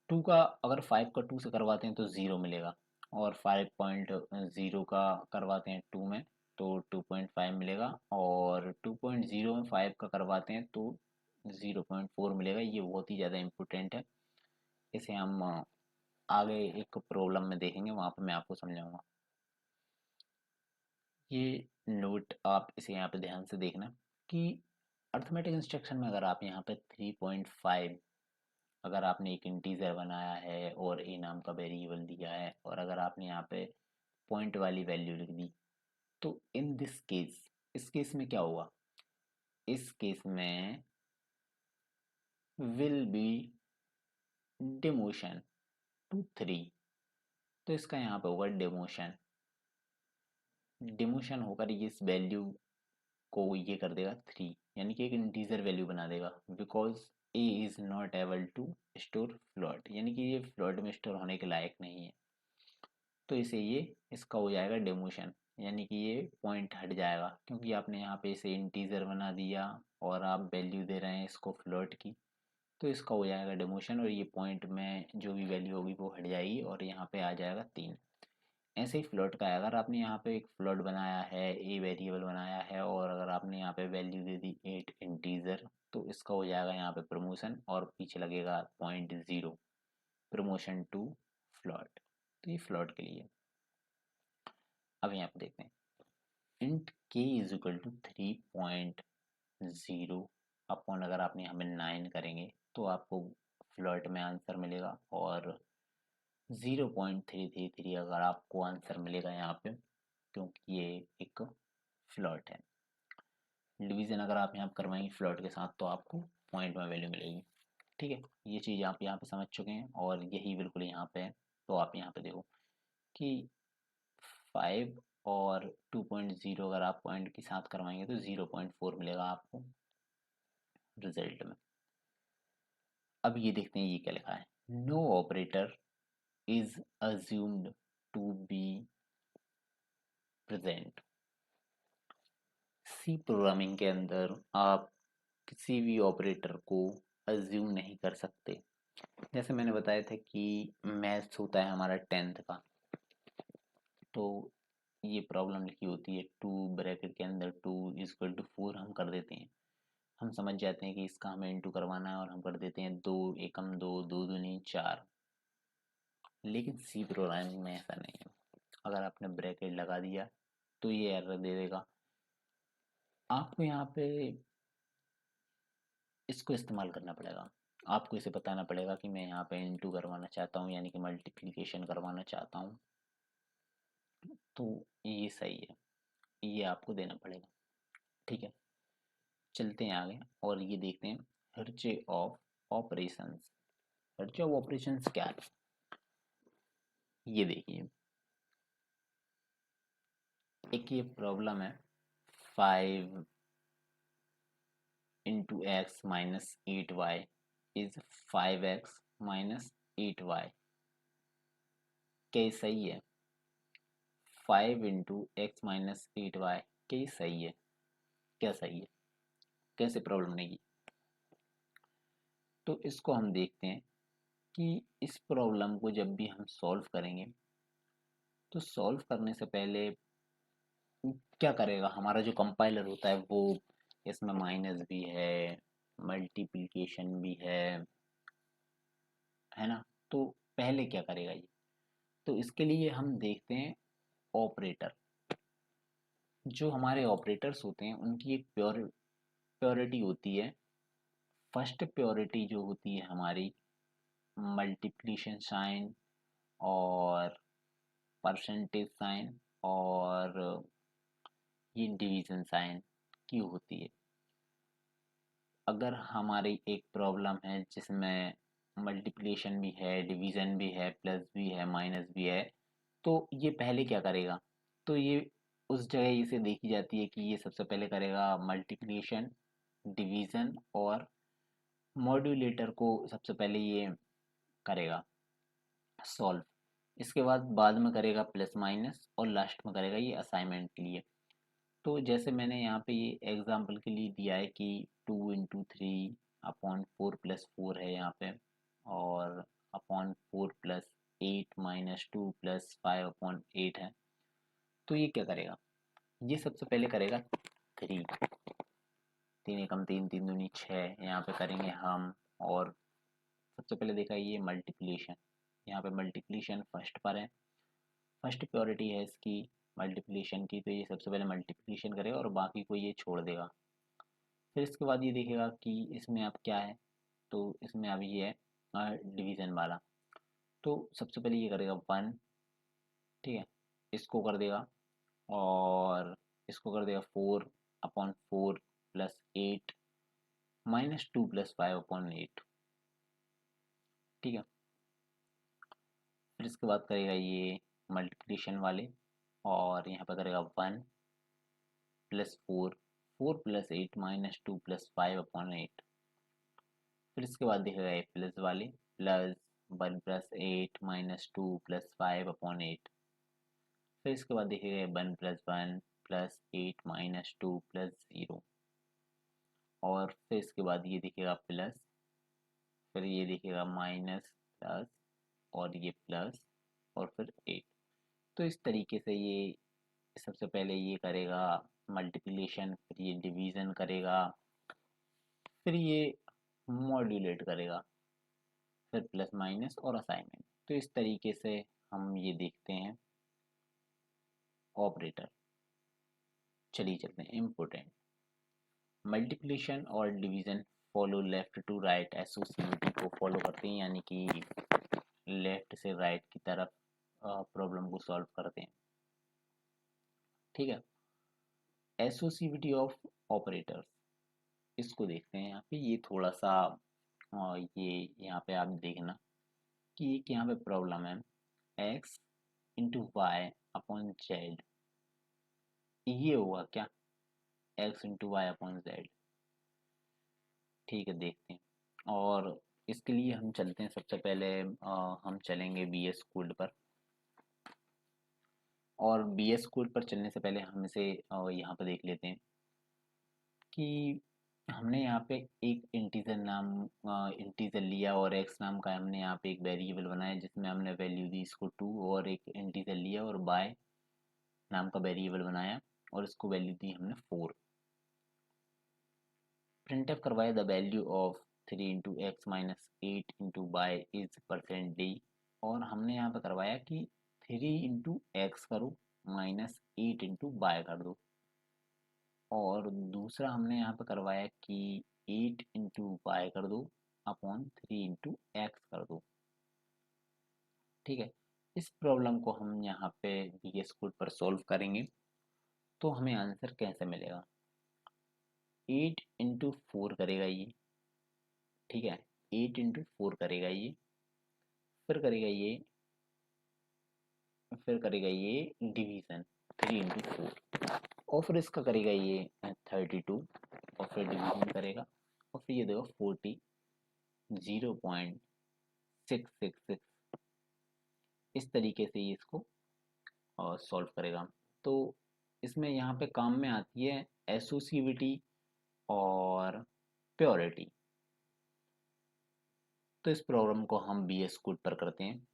टू का अगर 5 का 2 से करवाते हैं तो ज़ीरो मिलेगा, और 5.0 का करवाते हैं 2 में तो 2.5 मिलेगा, और 2.0 में 5 का करवाते हैं तो 0.4 मिलेगा। ये बहुत ही ज़्यादा इम्पोर्टेंट है, इसे हम आगे एक प्रॉब्लम में देखेंगे, वहाँ पर मैं आपको समझाऊंगा। ये नोट आप इसे यहाँ पे ध्यान से देखना कि अर्थमेटिक इंस्ट्रक्शन में अगर आप यहाँ पे 3.5, अगर आपने एक इंटीजर बनाया है और ए नाम का वेरिएबल दिया है और अगर आपने यहाँ पे पॉइंट वाली वैल्यू लिख दी, तो इन दिस केस, इस केस में क्या होगा, इस केस में विल बी डिमोशन टू 3, तो इसका यहाँ पे होगा डिमोशन। डिमोशन होकर ये इस वैल्यू को ये कर देगा 3, यानी कि एक इंटीजर वैल्यू बना देगा, because a is not able to store float, यानी कि ये फ्लोट में स्टोर होने के लायक नहीं है। तो इसे ये इसका हो जाएगा डिमोशन, यानी कि ये पॉइंट हट जाएगा, क्योंकि आपने यहाँ पे इसे इंटीजर बना दिया और आप वैल्यू दे रहे हैं इसको फ्लोट की, तो इसका हो जाएगा डिमोशन और ये पॉइंट में जो भी वैल्यू होगी वो हट जाएगी और यहाँ पे आ जाएगा 3। ऐसे ही फ्लोट का है, अगर आपने यहाँ पे एक फ्लोट बनाया है, ए वेरिएबल बनाया है और अगर आपने यहाँ पे वैल्यू दे दी 8 इंटीजर, तो इसका हो जाएगा यहाँ पे प्रमोशन और पीछे लगेगा .0, प्रमोशन टू फ्लोट। तो ये फ्लोट के लिए। अब यहाँ पे देखते हैं, इंट के इज इक्वल टू 3.0 अपॉन, अगर आपने यहाँ पे 9 करेंगे तो आपको फ्लोट में आंसर मिलेगा, और 0.333 अगर आपको आंसर मिलेगा यहाँ पे, क्योंकि ये एक फ्लोट है। डिवीजन अगर आप यहाँ करवाएंगे फ्लोट के साथ तो आपको पॉइंट में वैल्यू मिलेगी। ठीक है, ये चीज़ आप यहाँ पे समझ चुके हैं और यही बिल्कुल यहाँ पे है। तो आप यहाँ पे देखो कि 5 और 2.0 अगर आप पॉइंट के साथ करवाएंगे तो 0.4 मिलेगा आपको रिजल्ट में। अब ये देखते हैं ये क्या लिखा है, no operator is assumed to be present. C programming के अंदर आप किसी भी ऑपरेटर को अज्यूम नहीं कर सकते। जैसे मैंने बताया था कि मैथ्स होता है हमारा 10th का, तो ये प्रॉब्लम लिखी होती है 2 ब्रैकेट के अंदर 2 इक्वल टू 4 हम कर देते हैं, हम समझ जाते हैं कि इसका हमें इंटू करवाना है और हम कर देते हैं 2 एकम 2, 2 दूनी 4। लेकिन सी प्रोग्रामिंग में ऐसा नहीं है, अगर आपने ब्रैकेट लगा दिया तो ये एरर दे देगा। आपको यहाँ पे इसको इस्तेमाल करना पड़ेगा, आपको इसे बताना पड़ेगा कि मैं यहाँ पे इंटू करवाना चाहता हूँ, यानी कि मल्टीप्लिकेशन करवाना चाहता हूँ, तो ये सही है, ये आपको देना पड़ेगा। ठीक है, चलते हैं आगे और ये देखते हैं Herzi of operations. Herzi of operations क्या है, ये देखिए, एक ये प्रॉब्लम है 5 into x minus 8y is 5x minus 8y। क्या ये सही है? 5 इंटू एक्स माइनस 8y, क्या ये सही है? क्या सही है? कैसे प्रॉब्लम नहीं? तो इसको हम देखते हैं कि इस प्रॉब्लम को जब भी हम सॉल्व करेंगे तो सॉल्व करने से पहले क्या करेगा, हमारा जो कंपाइलर होता है वो इसमें माइनस भी है, मल्टीप्लिकेशन भी है ना? तो पहले क्या करेगा ये, तो इसके लिए हम देखते हैं ऑपरेटर। जो हमारे ऑपरेटर्स होते हैं उनकी एक प्योरिटी होती है। फर्स्ट प्योरिटी जो होती है हमारी मल्टीप्लिकेशन साइन और परसेंटेज साइन और ये डिवीजन साइन की होती है। अगर हमारी एक प्रॉब्लम है जिसमें मल्टीप्लिकेशन भी है, डिवीजन भी है, प्लस भी है, माइनस भी है, तो ये पहले क्या करेगा, तो ये उस जगह इसे देखी जाती है कि ये सबसे पहले करेगा मल्टीप्लिकेशन, डिवीजन और मॉड्यूलेटर को सबसे पहले ये करेगा सॉल्व। इसके बाद में करेगा प्लस माइनस और लास्ट में करेगा ये असाइनमेंट के लिए। तो जैसे मैंने यहाँ पे ये एग्जांपल के लिए दिया है कि 2 इंटू 3 अपॉन 4 प्लस 4 है यहाँ पे, और upon 4 plus 8 minus 2 plus 5 upon 8 है। तो ये क्या करेगा, ये सबसे पहले करेगा 3, 3 एकम 3, 3 दूनी 6, यहाँ पे करेंगे हम। और सबसे पहले देखा ये मल्टीप्लिकेशन, यहाँ पे मल्टीप्लिकेशन फर्स्ट पर है, फर्स्ट प्योरिटी है इसकी मल्टीप्लिकेशन की, तो ये सबसे पहले मल्टीप्लिकेशन करेगा और बाकी को ये छोड़ देगा। फिर इसके बाद ये देखेगा कि इसमें अब क्या है, तो इसमें अभी ये है डिवीज़न वाला, तो सबसे पहले ये करेगा 1। ठीक है, इसको कर देगा और इसको कर देगा 4 अपॉन 4 प्लस 8 माइनस 2 प्लस 5/8। ठीक है, फिर इसके बाद करेगा ये मल्टीप्लिकेशन वाले, और यहाँ पर करेगा 1 प्लस 4 प्लस 8 माइनस 2 प्लस 5/8। फिर इसके बाद देखेगा ये प्लस वाले, प्लस 1 प्लस 8 माइनस 2 प्लस 5/8। फिर इसके बाद देखेगा ये 1 प्लस 1 प्लस 8 माइनस 2 प्लस 0। और फिर इसके बाद ये दिखेगा प्लस, फिर ये दिखेगा माइनस, प्लस, और ये प्लस, और फिर 8। तो इस तरीके से ये सबसे पहले ये करेगा मल्टीप्लिकेशन, फिर ये डिवीज़न करेगा, फिर ये मॉड्यूलेट करेगा, फिर प्लस माइनस और असाइनमेंट। तो इस तरीके से हम ये देखते हैं ऑपरेटर। चलिए चलते हैं इम्पोर्टेंट। मल्टीप्लिकेशन और division follow left to right associativity को फॉलो करते हैं, यानी कि लेफ्ट से राइट की तरफ प्रॉब्लम को सॉल्व करते हैं। ठीक है, एसोसिएटिविटी ऑफ ऑपरेटर्स, इसको देखते हैं यहाँ पे। ये थोड़ा सा ये यहाँ पे आप देखना कि एक यहाँ पे प्रॉब्लम है, x into y upon z. ये होगा क्या, x into y upon z. ठीक है, देखते हैं। और इसके लिए हम चलते हैं, सबसे पहले हम चलेंगे बी एस कोड पर। और बी एस कोड पर चलने से पहले हम इसे यहाँ पर देख लेते हैं कि हमने यहाँ पे एक इंटीजर लिया, और एक्स नाम का हमने यहाँ पे एक वेरिएबल बनाया जिसमें हमने वैल्यू दी इसको 2, और एक इंटीजर लिया और बाय नाम का वेरिएबल बनाया और इसको वैल्यू दी हमने 4। प्रिंटफ करवाया the value of 3 into x minus 8 into y is percent d. और हमने यहाँ पे करवाया कि 3 इंटू एक्स करो माइनस 8 इंटू बाय कर दो, और दूसरा हमने यहाँ पे करवाया कि 8 इंटू वाई कर दो अपॉन 3 इंटू एक्स कर दो। ठीक है, इस प्रॉब्लम को हम यहाँ पे VS कोड पर सॉल्व करेंगे तो हमें आंसर कैसे मिलेगा। 8 इंटू 4 करेगा ये, ठीक है, 8 इंटू 4 करेगा ये, फिर करेगा ये, फिर करेगा ये डिवीज़न 3 इंटू 4, और फिर इसका करेगा ये 32, और फिर डिवीज़न करेगा, और फिर ये देगा 40, 0.666। इस तरीके से ये इसको सॉल्व करेगा। तो इसमें यहाँ पे काम में आती है एसोसिएटिविटी और प्योरिटी। तो इस प्रॉब्लम को हम BS कोड पर करते हैं।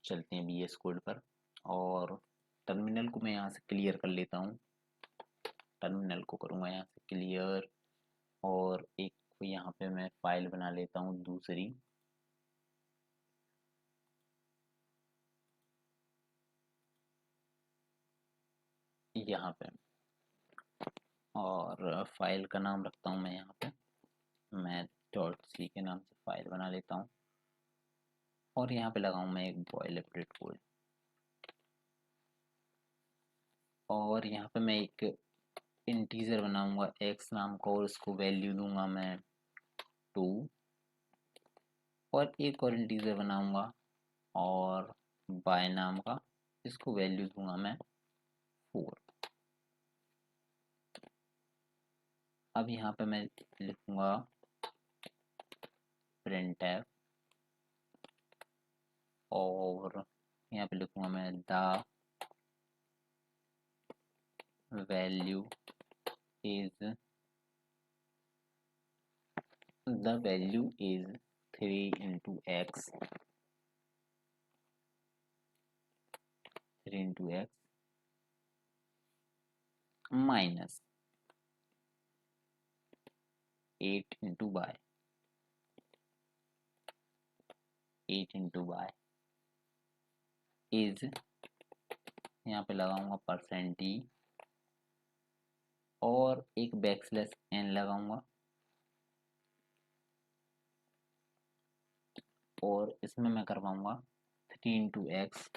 चलते हैं BS कोड पर, और टर्मिनल को मैं यहाँ से क्लियर कर लेता हूँ। टर्मिनल को करूँगा यहाँ से क्लियर, और एक यहाँ पे मैं फाइल बना लेता हूँ दूसरी। यहाँ पे, और फाइल का नाम रखता हूँ मैं यहाँ पे math.c के नाम से फाइल बना लेता हूँ, और यहाँ पे लगाऊँ मैं एक बॉयलरप्लेट कोड, और यहाँ पे मैं एक इंटीजर बनाऊंगा x नाम का, और इसको वैल्यू दूंगा मैं 2, और एक और इंटीजर बनाऊंगा और y नाम का, इसको वैल्यू दूंगा मैं 4। अब यहाँ पे मैं लिखूंगा printf, और यहाँ पे लिखूंगा मैं the value is 3 into x, 3 into x minus 8 into y, 8 into y is, यहाँ पे लगाऊंगा परसेंट ई, और एक बैकस्लैश एन लगाऊंगा, और इसमें मैं करवाऊंगा 3 इंटू एक्स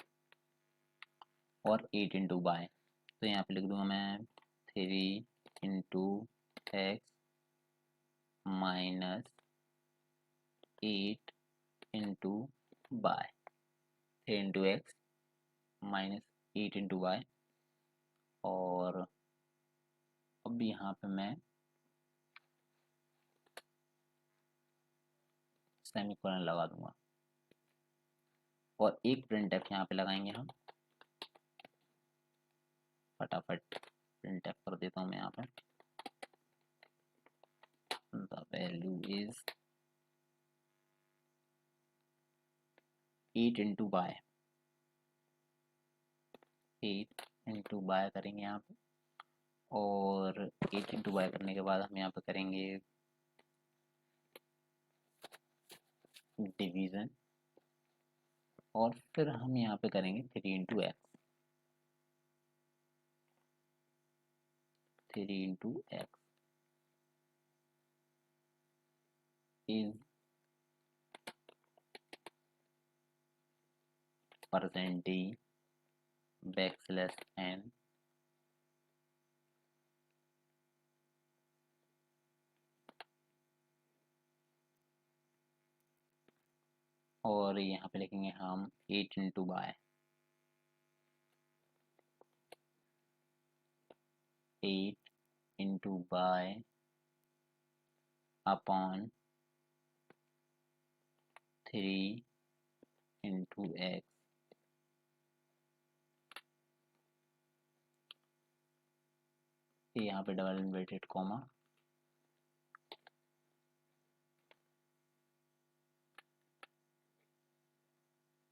और 8 इंटू वाई। तो यहाँ पे लिख दूंगा मैं 3 into x minus 8 into y, 3 into x minus 8 into y. और अब यहाँ पे मैं सेमीकोलन लगा दूंगा और एक प्रिंटफ यहाँ पे लगाएंगे हम। फटाफट प्रिंटफ कर देता हूँ मैं यहाँ पे। The value is 8 into y, 8 into y करेंगे यहाँ पे। और 8 इंटू वाई करने के बाद हम यहाँ पे करेंगे डिवीज़न और फिर हम यहाँ पे करेंगे 3 into x, 3 into x is percentage backslash n और यहाँ पे लिखेंगे हम 8 into y, 8 into y upon 3 into x यहाँ पे डबल इन्वर्टेड कॉमा,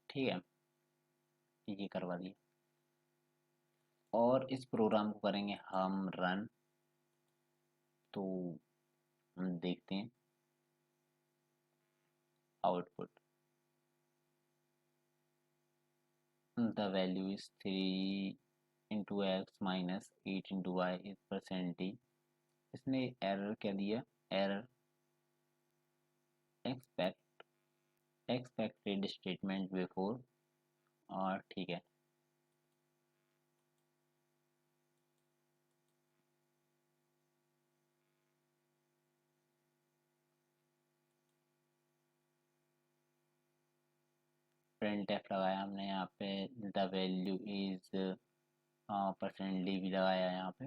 ठीक है, ये करवा दिया। और इस प्रोग्राम को करेंगे हम रन, तो हम देखते हैं output. The value is 3 into x minus 8 into y is percentage. इसने एरर क्या दिया, एरर एक्सपेक्टेड स्टेटमेंट बिफोर, और ठीक है। प्रिंट एफ लगाया हमने यहाँ पे, the value is percent D भी लगाया यहाँ पे।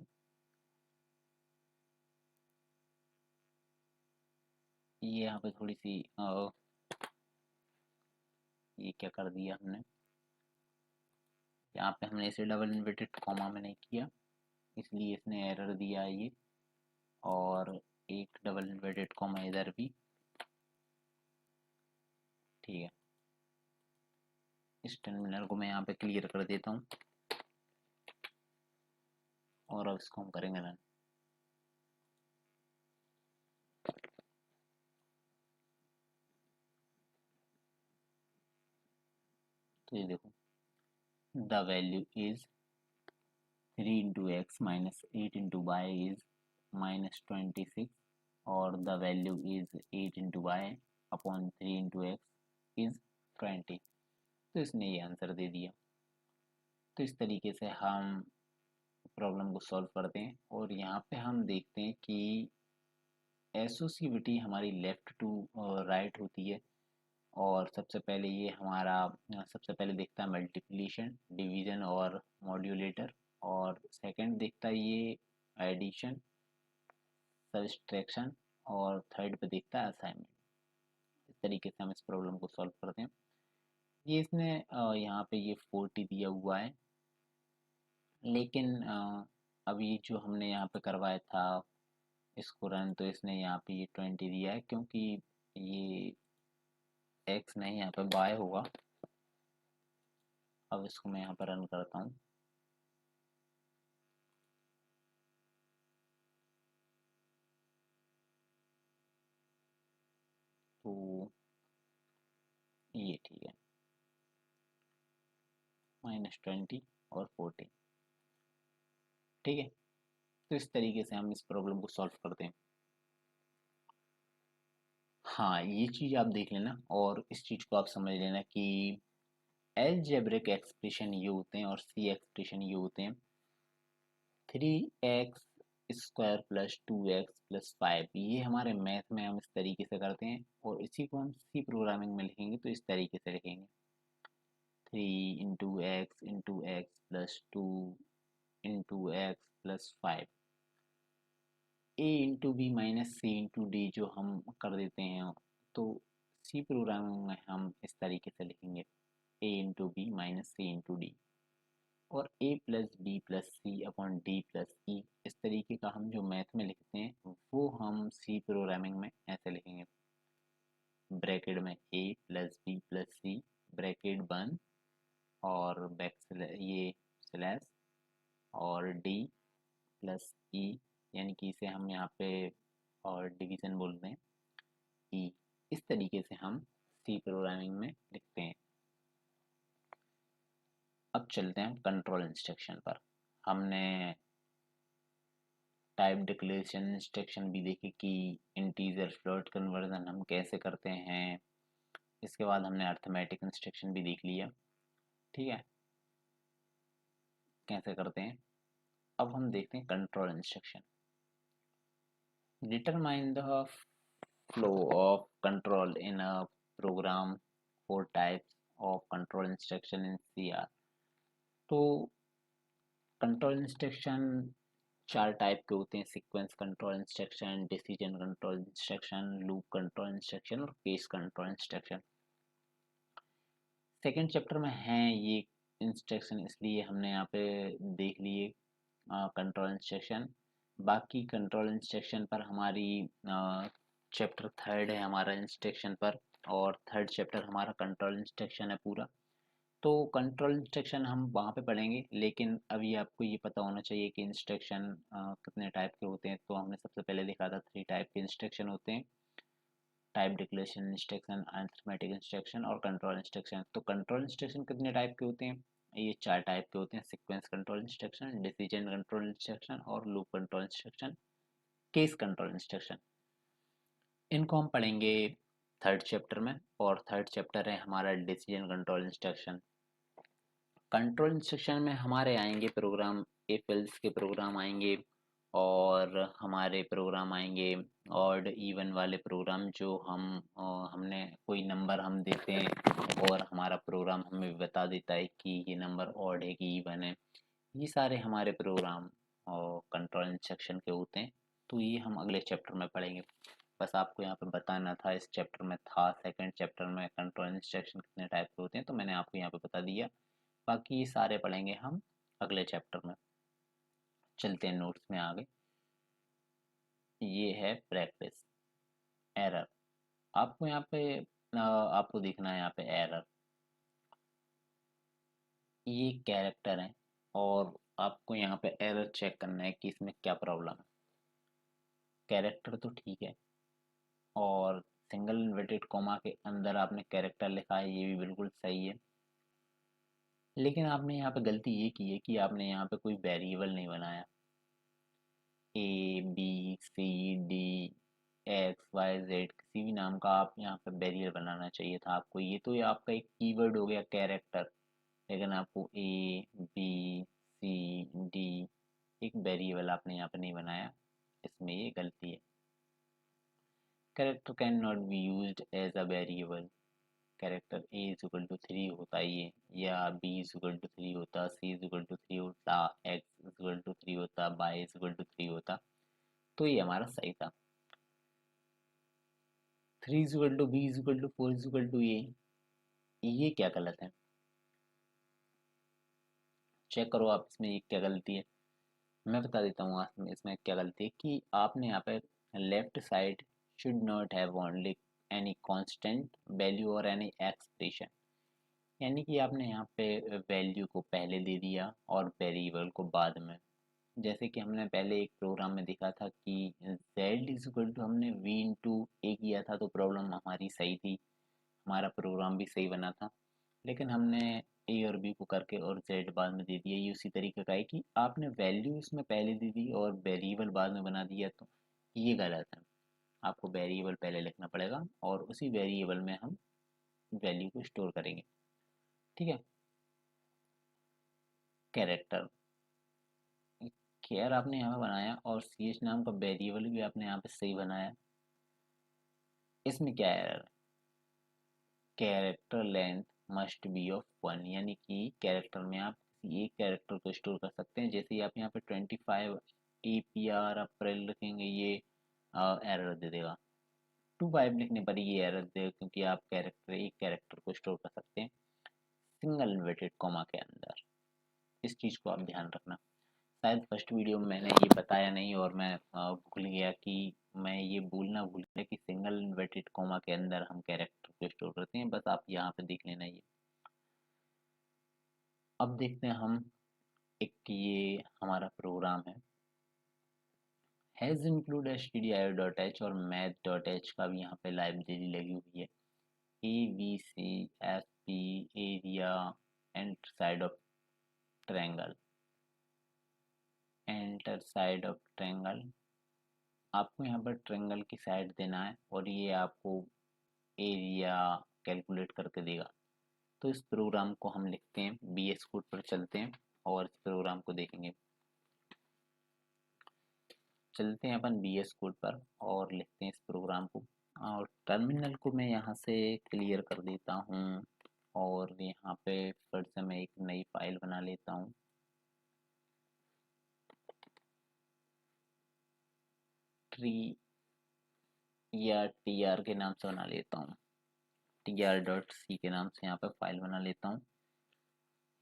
ये यहाँ पे थोड़ी सी ये क्या कर दिया हमने, यहाँ पे हमने इसे डबल इन्वर्टेड कॉमा में नहीं किया, इसलिए इसने एरर दिया ये। और एक डबल इन्वर्टेड कॉमा इधर भी, ठीक है। इस टर्मिनल को मैं यहाँ पे क्लियर कर देता हूँ और अब इसको हम करेंगे रन। तो ये देखो, the value is 3 into x minus 8 into y is minus 26 और the value is 8 into y upon 3 into x is 20। तो इसने ये आंसर दे दिया। तो इस तरीके से हम प्रॉब्लम को सॉल्व करते हैं और यहाँ पे हम देखते हैं कि एसोसिएटिविटी हमारी लेफ्ट टू राइट होती है। और सबसे पहले ये हमारा सबसे पहले देखता है मल्टीप्लिकेशन, डिवीजन और मॉड्यूलेटर। और सेकंड देखता है ये एडिशन, सब्सट्रैक्शन। और थर्ड पे देखता है असाइनमेंट। इस तरीके से हम इस प्रॉब्लम को सॉल्व करते हैं। ये इसने यहाँ पे ये 40 दिया हुआ है, लेकिन अभी जो हमने यहाँ पे करवाया था इसको रन, तो इसने यहाँ पे ये 20 दिया है, क्योंकि ये एक्स नहीं यहाँ पे बाय होगा। अब इसको मैं यहाँ पर रन करता हूँ। तो ये ठीक है, -20 और 40, ठीक है। तो इस तरीके से हम इस प्रॉब्लम को सॉल्व करते हैं। हाँ, ये चीज़ आप देख लेना और इस चीज़ को आप समझ लेना कि अलजेब्रिक एक्सप्रेशन ये होते हैं और सी एक्सप्रेशन ये होते हैं। 3x square plus 2x plus 5, ये हमारे मैथ में हम इस तरीके से करते हैं, और इसी को हम सी प्रोग्रामिंग में लिखेंगे तो इस तरीके से लिखेंगे 3 into x plus 2 into x plus 5, ए इंटू बी माइनस सी इंटू डी जो हम कर देते हैं, तो सी प्रोग्रामिंग में हम इस तरीके से लिखेंगे ए इंटू बी माइनस सी इंटू डी, और ए प्लस बी प्लस सी अपॉन डी प्लस ई, इस तरीके का हम जो मैथ में लिखते हैं वो हम सी प्रोग्रामिंग में ऐसे लिखेंगे, ब्रैकेट में ए प्लस बी प्लस सी ब्रैकेट बंद, और ये स्लैश, और डी प्लस ई, यानी कि इसे हम यहाँ पे और डिवीज़न बोलते हैं ई, इस तरीके से हम सी प्रोग्रामिंग में लिखते हैं। अब चलते हैं कंट्रोल इंस्ट्रक्शन पर। हमने टाइप डिक्लेरेशन इंस्ट्रक्शन भी देखे कि इंटीजर फ्लोट कन्वर्जन हम कैसे करते हैं। इसके बाद हमने अर्थमेटिक इंस्ट्रक्शन भी देख लिया, ठीक है, कैसे करते हैं। अब हम देखते हैं control instruction. Determine the flow of control in a program, 4 types of control instruction in CR. तो कंट्रोल इंस्ट्रक्शन 4 टाइप के होते हैं, sequence control instruction, decision control instruction, loop control instruction और case control instruction. Second chapter में हैं ये instruction, इसलिए हमने यहाँ पे देख लिए कंट्रोल इंस्ट्रक्शन। बाकी कंट्रोल इंस्ट्रक्शन पर हमारी चैप्टर थर्ड है हमारा इंस्ट्रक्शन पर, और थर्ड चैप्टर हमारा कंट्रोल इंस्ट्रक्शन है पूरा। तो कंट्रोल इंस्ट्रक्शन हम वहाँ पे पढ़ेंगे, लेकिन अभी आपको ये पता होना चाहिए कि इंस्ट्रक्शन कितने टाइप के होते हैं। तो हमने सबसे पहले देखा था 3 टाइप के इंस्ट्रक्शन होते हैं, type declaration instruction, arithmetic instruction और कंट्रोल इंस्ट्रक्शन। तो कंट्रोल इंस्ट्रक्शन कितने टाइप के होते हैं? ये 4 टाइप के होते हैं, sequence control instruction, decision control instruction और loop control instruction, case control instruction. इनको हम पढ़ेंगे थर्ड चैप्टर में, और थर्ड चैप्टर है हमारा decision control instruction. Control instruction में हमारे आएंगे प्रोग्राम, इफ एल्स के प्रोग्राम आएंगे, और हमारे प्रोग्राम आएंगे ऑड इवन वाले प्रोग्राम, जो हमने कोई नंबर हम देते हैं और हमारा प्रोग्राम हमें बता देता है कि ये नंबर ऑड है कि इवन है। ये सारे हमारे प्रोग्राम और कंट्रोल इंस्ट्रक्शन के होते हैं। तो ये हम अगले चैप्टर में पढ़ेंगे। बस आपको यहाँ पे बताना था, इस चैप्टर में था, सेकंड चैप्टर में कंट्रोल इंस्ट्रक्शन कितने टाइप के होते हैं, तो मैंने आपको यहाँ पे बता दिया। बाकी ये सारे पढ़ेंगे हम अगले चैप्टर में। चलते हैं नोट्स में आगे। ये है प्रैक्टिस। एरर, आपको यहाँ पे आपको देखना है यहाँ पे एरर, ये कैरेक्टर है, और आपको यहाँ पे एरर चेक करना है कि इसमें क्या प्रॉब्लम है। कैरेक्टर तो ठीक है, और सिंगल इन्वर्टेड कॉमा के अंदर आपने कैरेक्टर लिखा है, ये भी बिल्कुल सही है। लेकिन आपने यहाँ पे गलती ये की है कि आपने यहाँ पे कोई वेरिएबल नहीं बनाया। A b C d x y z किसी भी नाम का आप यहाँ पे वेरिएबल बनाना चाहिए था आपको। ये तो ये आपका एक कीवर्ड हो गया कैरेक्टर, लेकिन आपको ए बी सी डी एक वेरिएबल आपने यहाँ पे नहीं बनाया, इसमें ये गलती है। Character can not be used as a variable. Character a is equal to 3 होता ये, या बी इज इक्वल टू 3 होता, सी इज इक्वल टू 3 होता, एक्स इज इक्वल टू 3 होता, वाई इज इक्वल टू 3 होता। तो ये हमारा सही था। 3 is equal to b is equal to 4 is equal to ये क्या गलत है? चेक करो आप इसमें ये क्या गलती है। मैं बता देता हूँ आप इसमें क्या गलती है, कि आपने यहाँ पे left side should not have only any constant value और एनी एक्सप्रेशन, यानी कि आपने यहाँ पे वैल्यू को पहले दे दिया और वेरिएबल को बाद में। जैसे कि हमने पहले एक प्रोग्राम में देखा था कि z इज इक्वल टू हमने v इंटू ए किया था, तो प्रॉब्लम हमारी सही थी, हमारा प्रोग्राम भी सही बना था। लेकिन हमने ए और बी को करके और z बाद में दे दिया। ये उसी तरीके का है कि आपने वैल्यू इसमें पहले दे दी और वेरिएबल बाद में बना दिया, तो ये गलत है। आपको वेरिएबल पहले लिखना पड़ेगा और उसी वेरिएबल में हम वैल्यू को स्टोर करेंगे, ठीक है। कैरेक्टर, केयर आपने यहाँ पे बनाया और सी एच नाम का वेरिएबल भी आपने यहाँ पे सही बनाया। इसमें क्या error? Character length must be of 1, यानी कि कैरेक्टर में आप किसी एक कैरेक्टर को स्टोर कर सकते हैं। जैसे ही आप यहाँ पे 25 APR अप्रैल लिखेंगे, ये एरर दे देगा। 25 लिखने पर ये एरर देगा, क्योंकि आप एक कैरेक्टर को स्टोर कर सकते हैं सिंगल इन्वर्टेड कॉमा के अंदर। इस चीज़ को आप ध्यान रखना। शायद फर्स्ट वीडियो में मैंने ये बताया नहीं, और मैं भूल गया कि मैं ये बोलना भूल गया कि सिंगल इन्वर्टेड कॉमा के अंदर हम कैरेक्टर को स्टोर करते हैं। बस आप यहाँ पे देख लेना ये। अब देखते हैं हम, एक ये हमारा प्रोग्राम है, हैज़ इंक्लूड stdio.h और math.h का भी यहाँ पे लाइब्रेरी लगी हुई है। ABCFP area and side of triangle, enter side of triangle. आपको यहाँ पर ट्रायंगल की साइड देना है और ये आपको एरिया कैलकुलेट करके देगा। तो इस प्रोग्राम को हम लिखते हैं, BS कोड पर चलते हैं और इस प्रोग्राम को देखेंगे। चलते हैं अपन BS कोड पर और लिखते हैं इस प्रोग्राम को। और टर्मिनल को मैं यहाँ से क्लियर कर देता हूँ और यहाँ पे फिर से मैं एक नई फाइल बना लेता हूँ। ट्री या TR के नाम से बना लेता हूँ, TR.C के नाम से यहाँ पे फाइल बना लेता हूँ,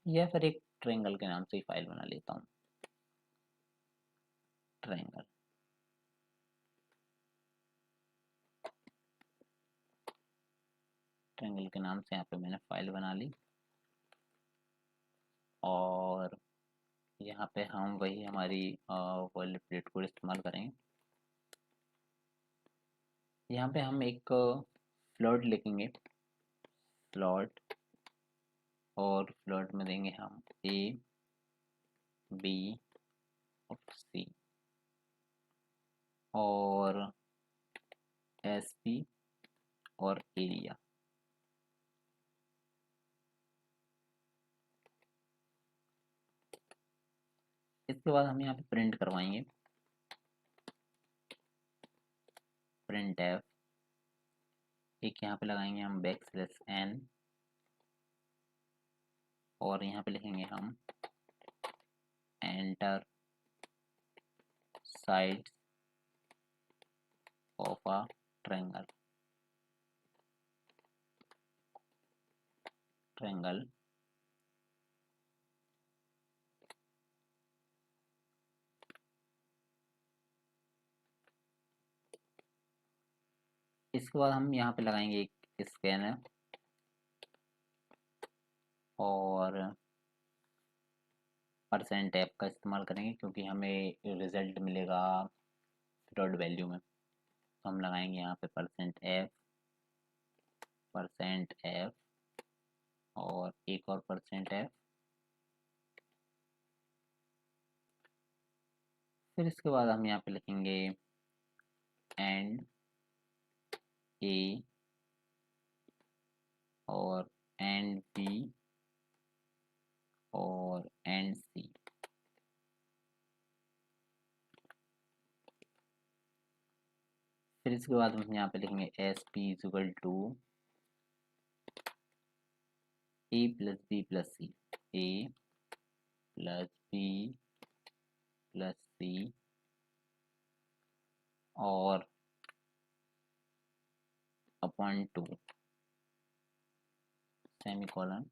या फिर एक ट्रायंगल के नाम से ही फाइल बना लेता हूँ, ट्रायंगल। ट्रायंगल के नाम से यहाँ पे मैंने फाइल बना ली और यहाँ पे हम वही हमारी बॉइलरप्लेट को इस्तेमाल करेंगे। यहाँ पे हम एक फ्लोट लिखेंगे, फ्लोट, और फ्लोट में देंगे हम A, B और C और SP और एरिया। इसके बाद हम यहाँ पे प्रिंट करवाएंगे, प्रिंट एफ। एक यहाँ पे लगाएंगे हम \n और यहाँ पे लिखेंगे हम enter sides of a triangle, triangle. इसके बाद हम यहाँ पे लगाएंगे एक स्कैनर और परसेंट ऐप का इस्तेमाल करेंगे, क्योंकि हमें रिजल्ट मिलेगा डॉट वैल्यू में। तो हम लगाएंगे यहाँ पे परसेंट एफ और एक और परसेंट एफ। फिर इसके बाद हम यहाँ पे लिखेंगे एंड ए और एंड बी और एंड सी। फिर इसके बाद हम यहाँ पे लिखेंगे SP equal to A plus B plus C, A plus B plus C और अपॉन 2 सेमीकोलन।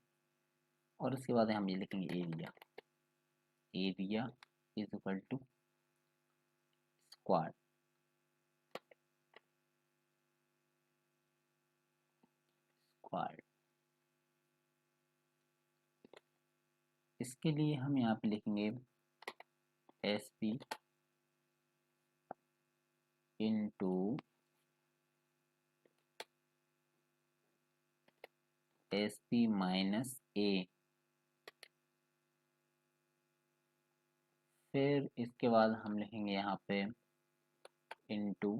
और उसके बाद हम ये लिखेंगे area, area is equal to square, square. इसके लिए हम यहाँ पे लिखेंगे SP into SP minus A। फिर इसके बाद हम लिखेंगे यहाँ पे इंटू,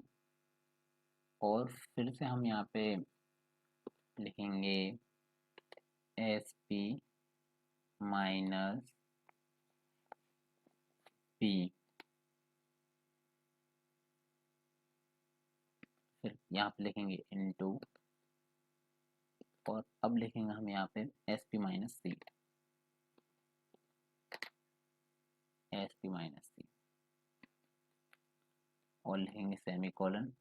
और फिर से हम यहाँ पे लिखेंगे SP माइनस B। यहाँ पे लिखेंगे इनटू, और अब लिखेंगे हम यहाँ पे एस पी माइनस सी, एस पी माइनस सी, और लिखेंगे सेमी कॉलन,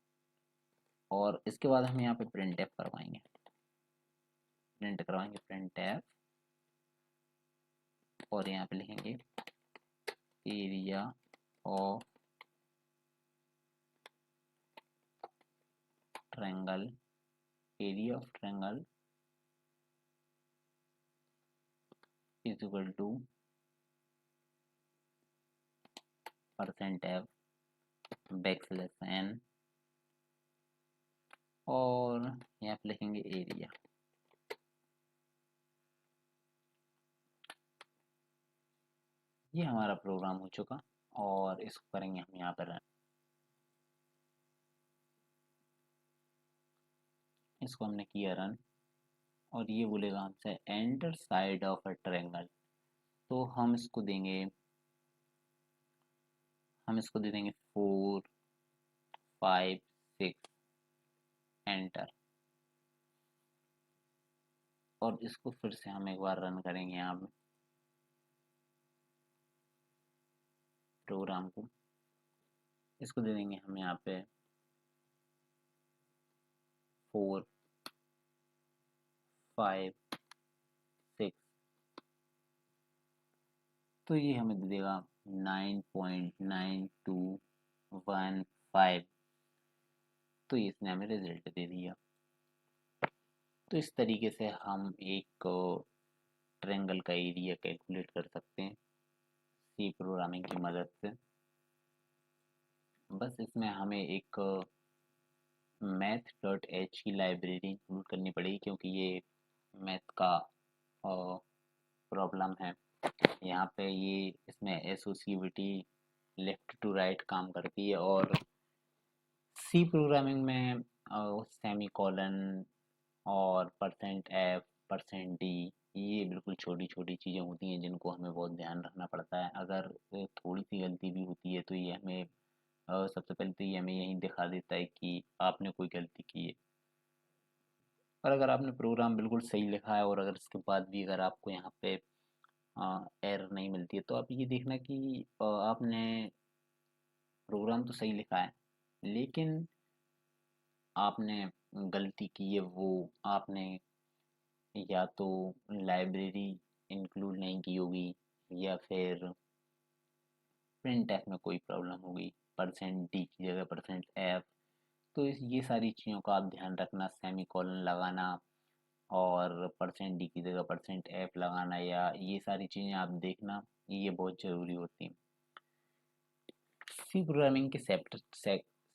और इसके बाद हम यहाँ पे प्रिंट एफ करवाएंगे, प्रिंट एफ, और यहाँ पे लिखेंगे area of triangle, area of triangle is equal to percent f backslash n, और यहाँ पे लिखेंगे एरिया। ये हमारा प्रोग्राम हो चुका, और इसको करेंगे हम यहाँ पर रन। इसको हमने किया रन, और ये बोलेगा हमसे enter side of a triangle, तो हम इसको दे देंगे 4 5 6, एंटर, और इसको फिर से हम एक बार रन करेंगे यहाँ पे प्रोग्राम को। इसको दे देंगे हम यहाँ पे 4 5 6, तो ये हमें दे देगा 9.9215, तो इसने हमें रिजल्ट दे दिया। तो इस तरीके से हम एक ट्रायंगल का एरिया कैलकुलेट कर सकते हैं सी प्रोग्रामिंग की मदद से। बस इसमें हमें एक math.h की लाइब्रेरी इंक्लूड करनी पड़ेगी, क्योंकि ये मैथ का प्रॉब्लम है। यहाँ पे ये इसमें एसोसिएटिविटी लेफ्ट टू राइट काम करती है, और सी प्रोग्रामिंग में सेमी कॉलन और परसेंट एफ, परसेंट डी, ये बिल्कुल छोटी छोटी चीज़ें होती हैं जिनको हमें बहुत ध्यान रखना पड़ता है। अगर थोड़ी सी गलती भी होती है तो ये हमें सबसे पहले तो ये हमें यही दिखा देता है कि आपने कोई गलती की है। और अगर आपने प्रोग्राम बिल्कुल सही लिखा है, और अगर इसके बाद भी अगर आपको यहाँ पे एरर नहीं मिलती है, तो आप ये देखना कि आपने प्रोग्राम तो सही लिखा है, लेकिन आपने गलती की है वो आपने या तो लाइब्रेरी इंक्लूड नहीं की होगी, या फिर प्रिंट एफ में कोई प्रॉब्लम होगी, परसेंट डी की जगह परसेंट एफ। तो ये सारी चीज़ों का आप ध्यान रखना, सेमी कॉलन लगाना और परसेंट डी की जगह परसेंट एफ लगाना, या ये सारी चीज़ें आप देखना, ये बहुत ज़रूरी होती हैं। सी प्रोग्रामिंग के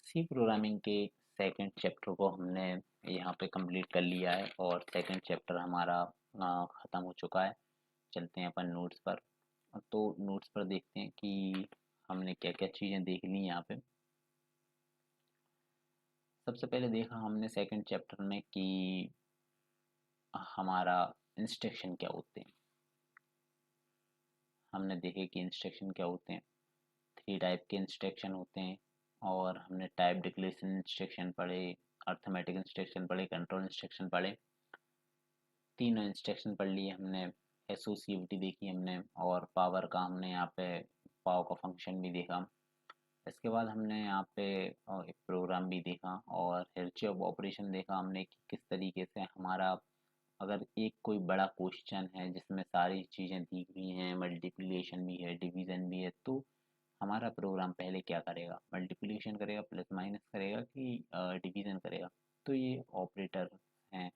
सी प्रोग्रामिंग के सेकंड चैप्टर को हमने यहाँ पे कंप्लीट कर लिया है, और सेकंड चैप्टर हमारा ख़त्म हो चुका है। चलते हैं अपन नोट्स पर। तो नोट्स पर देखते हैं कि हमने क्या क्या चीज़ें देख ली यहाँ पे। सबसे पहले देखा हमने सेकंड चैप्टर में कि हमारा इंस्ट्रक्शन क्या होते हैं। हमने देखे कि इंस्ट्रक्शन क्या होते हैं, 3 टाइप के इंस्ट्रक्शन होते हैं, और हमने टाइप डिक्लेरेशन इंस्ट्रक्शन पढ़े, अर्थमेटिक इंस्ट्रक्शन पढ़े, कंट्रोल इंस्ट्रक्शन पढ़े, तीनों इंस्ट्रक्शन पढ़ लिए हमने। एसोसिएटिविटी देखी हमने, और पावर का हमने यहाँ पे पावर का फंक्शन भी देखा। इसके बाद हमने यहाँ पे एक प्रोग्राम भी देखा, और हिरचेफ ऑपरेशन देखा हमने कि किस तरीके से हमारा, अगर एक कोई बड़ा क्वेश्चन है जिसमें सारी चीज़ें दी हुई हैं, मल्टीप्लिकेशन भी है, डिवीज़न भी है, तो हमारा प्रोग्राम पहले क्या करेगा, मल्टीप्लिकेशन करेगा, प्लस माइनस करेगा, कि डिवीज़न करेगा। तो ये ऑपरेटर हैं,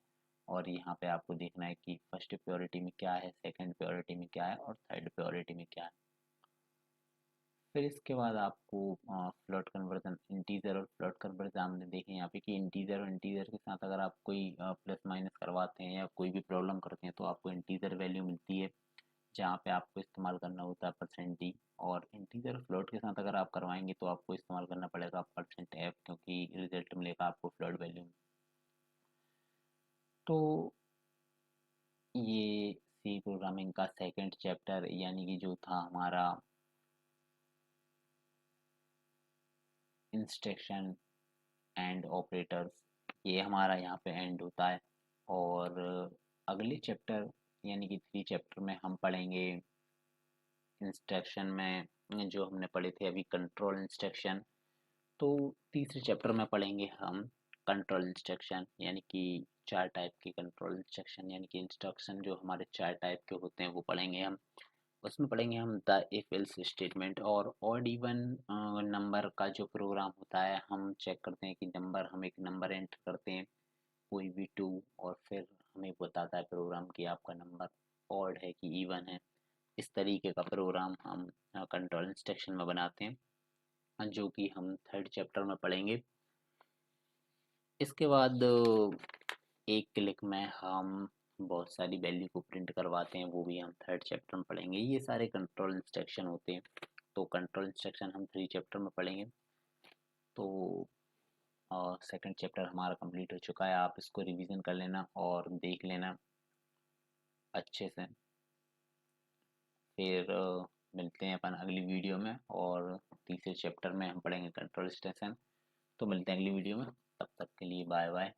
और यहाँ पे आपको देखना है कि फर्स्ट प्योरिटी में क्या है, सेकंड प्योरिटी में क्या है, और थर्ड प्योरिटी में क्या है। फिर इसके बाद आपको फ्लोट कन्वर्जन, इंटीजर और फ्लोट कन्वर्जन हमने देखे यहाँ पे कि इंटीजर और इंटीजर के साथ अगर आप कोई प्लस माइनस करवाते हैं या कोई भी प्रॉब्लम करते हैं, तो आपको इंटीजर वैल्यू मिलती है, जहाँ पे आपको इस्तेमाल करना होता है परसेंट डी। और इंटीजर फ्लोट के साथ अगर आप करवाएंगे तो आपको इस्तेमाल करना पड़ेगा परसेंट एफ, क्योंकि रिजल्ट मिलेगा आपको फ्लोट वैल्यू में। तो ये सी प्रोग्रामिंग का सेकंड चैप्टर यानी कि जो था हमारा इंस्ट्रक्शन एंड ऑपरेटर्स, ये हमारा यहाँ पे एंड होता है। और अगले चैप्टर यानी कि 3 चैप्टर में हम पढ़ेंगे इंस्ट्रक्शन में, जो हमने पढ़े थे अभी कंट्रोल इंस्ट्रक्शन। तो तीसरे चैप्टर में पढ़ेंगे हम कंट्रोल इंस्ट्रक्शन, यानी कि 4 टाइप के कंट्रोल इंस्ट्रक्शन, यानी कि इंस्ट्रक्शन जो हमारे 4 टाइप के होते हैं वो पढ़ेंगे हम। उसमें पढ़ेंगे हम द इफ एल्स स्टेटमेंट, और ऑड इवन नंबर का जो प्रोग्राम होता है, हम चेक करते हैं कि नंबर, हम एक नंबर एंटर करते हैं कोई भी 2, और फिर हमें बताता है प्रोग्राम कि आपका नंबर ऑड है कि इवन है। इस तरीके का प्रोग्राम हम कंट्रोल इंस्ट्रक्शन में बनाते हैं, जो कि हम थर्ड चैप्टर में पढ़ेंगे। इसके बाद एक क्लिक में हम बहुत सारी वैल्यू को प्रिंट करवाते हैं, वो भी हम थर्ड चैप्टर में पढ़ेंगे। ये सारे कंट्रोल इंस्ट्रक्शन होते हैं। तो कंट्रोल इंस्ट्रक्शन हम 3 चैप्टर में पढ़ेंगे। तो सेकंड चैप्टर हमारा कंप्लीट हो चुका है। आप इसको रिवीजन कर लेना और देख लेना अच्छे से। फिर मिलते हैं अपन अगली वीडियो में, और तीसरे चैप्टर में हम पढ़ेंगे कंट्रोल इंस्ट्रक्शन। तो मिलते हैं अगली वीडियो में, तब तक के लिए बाय बाय।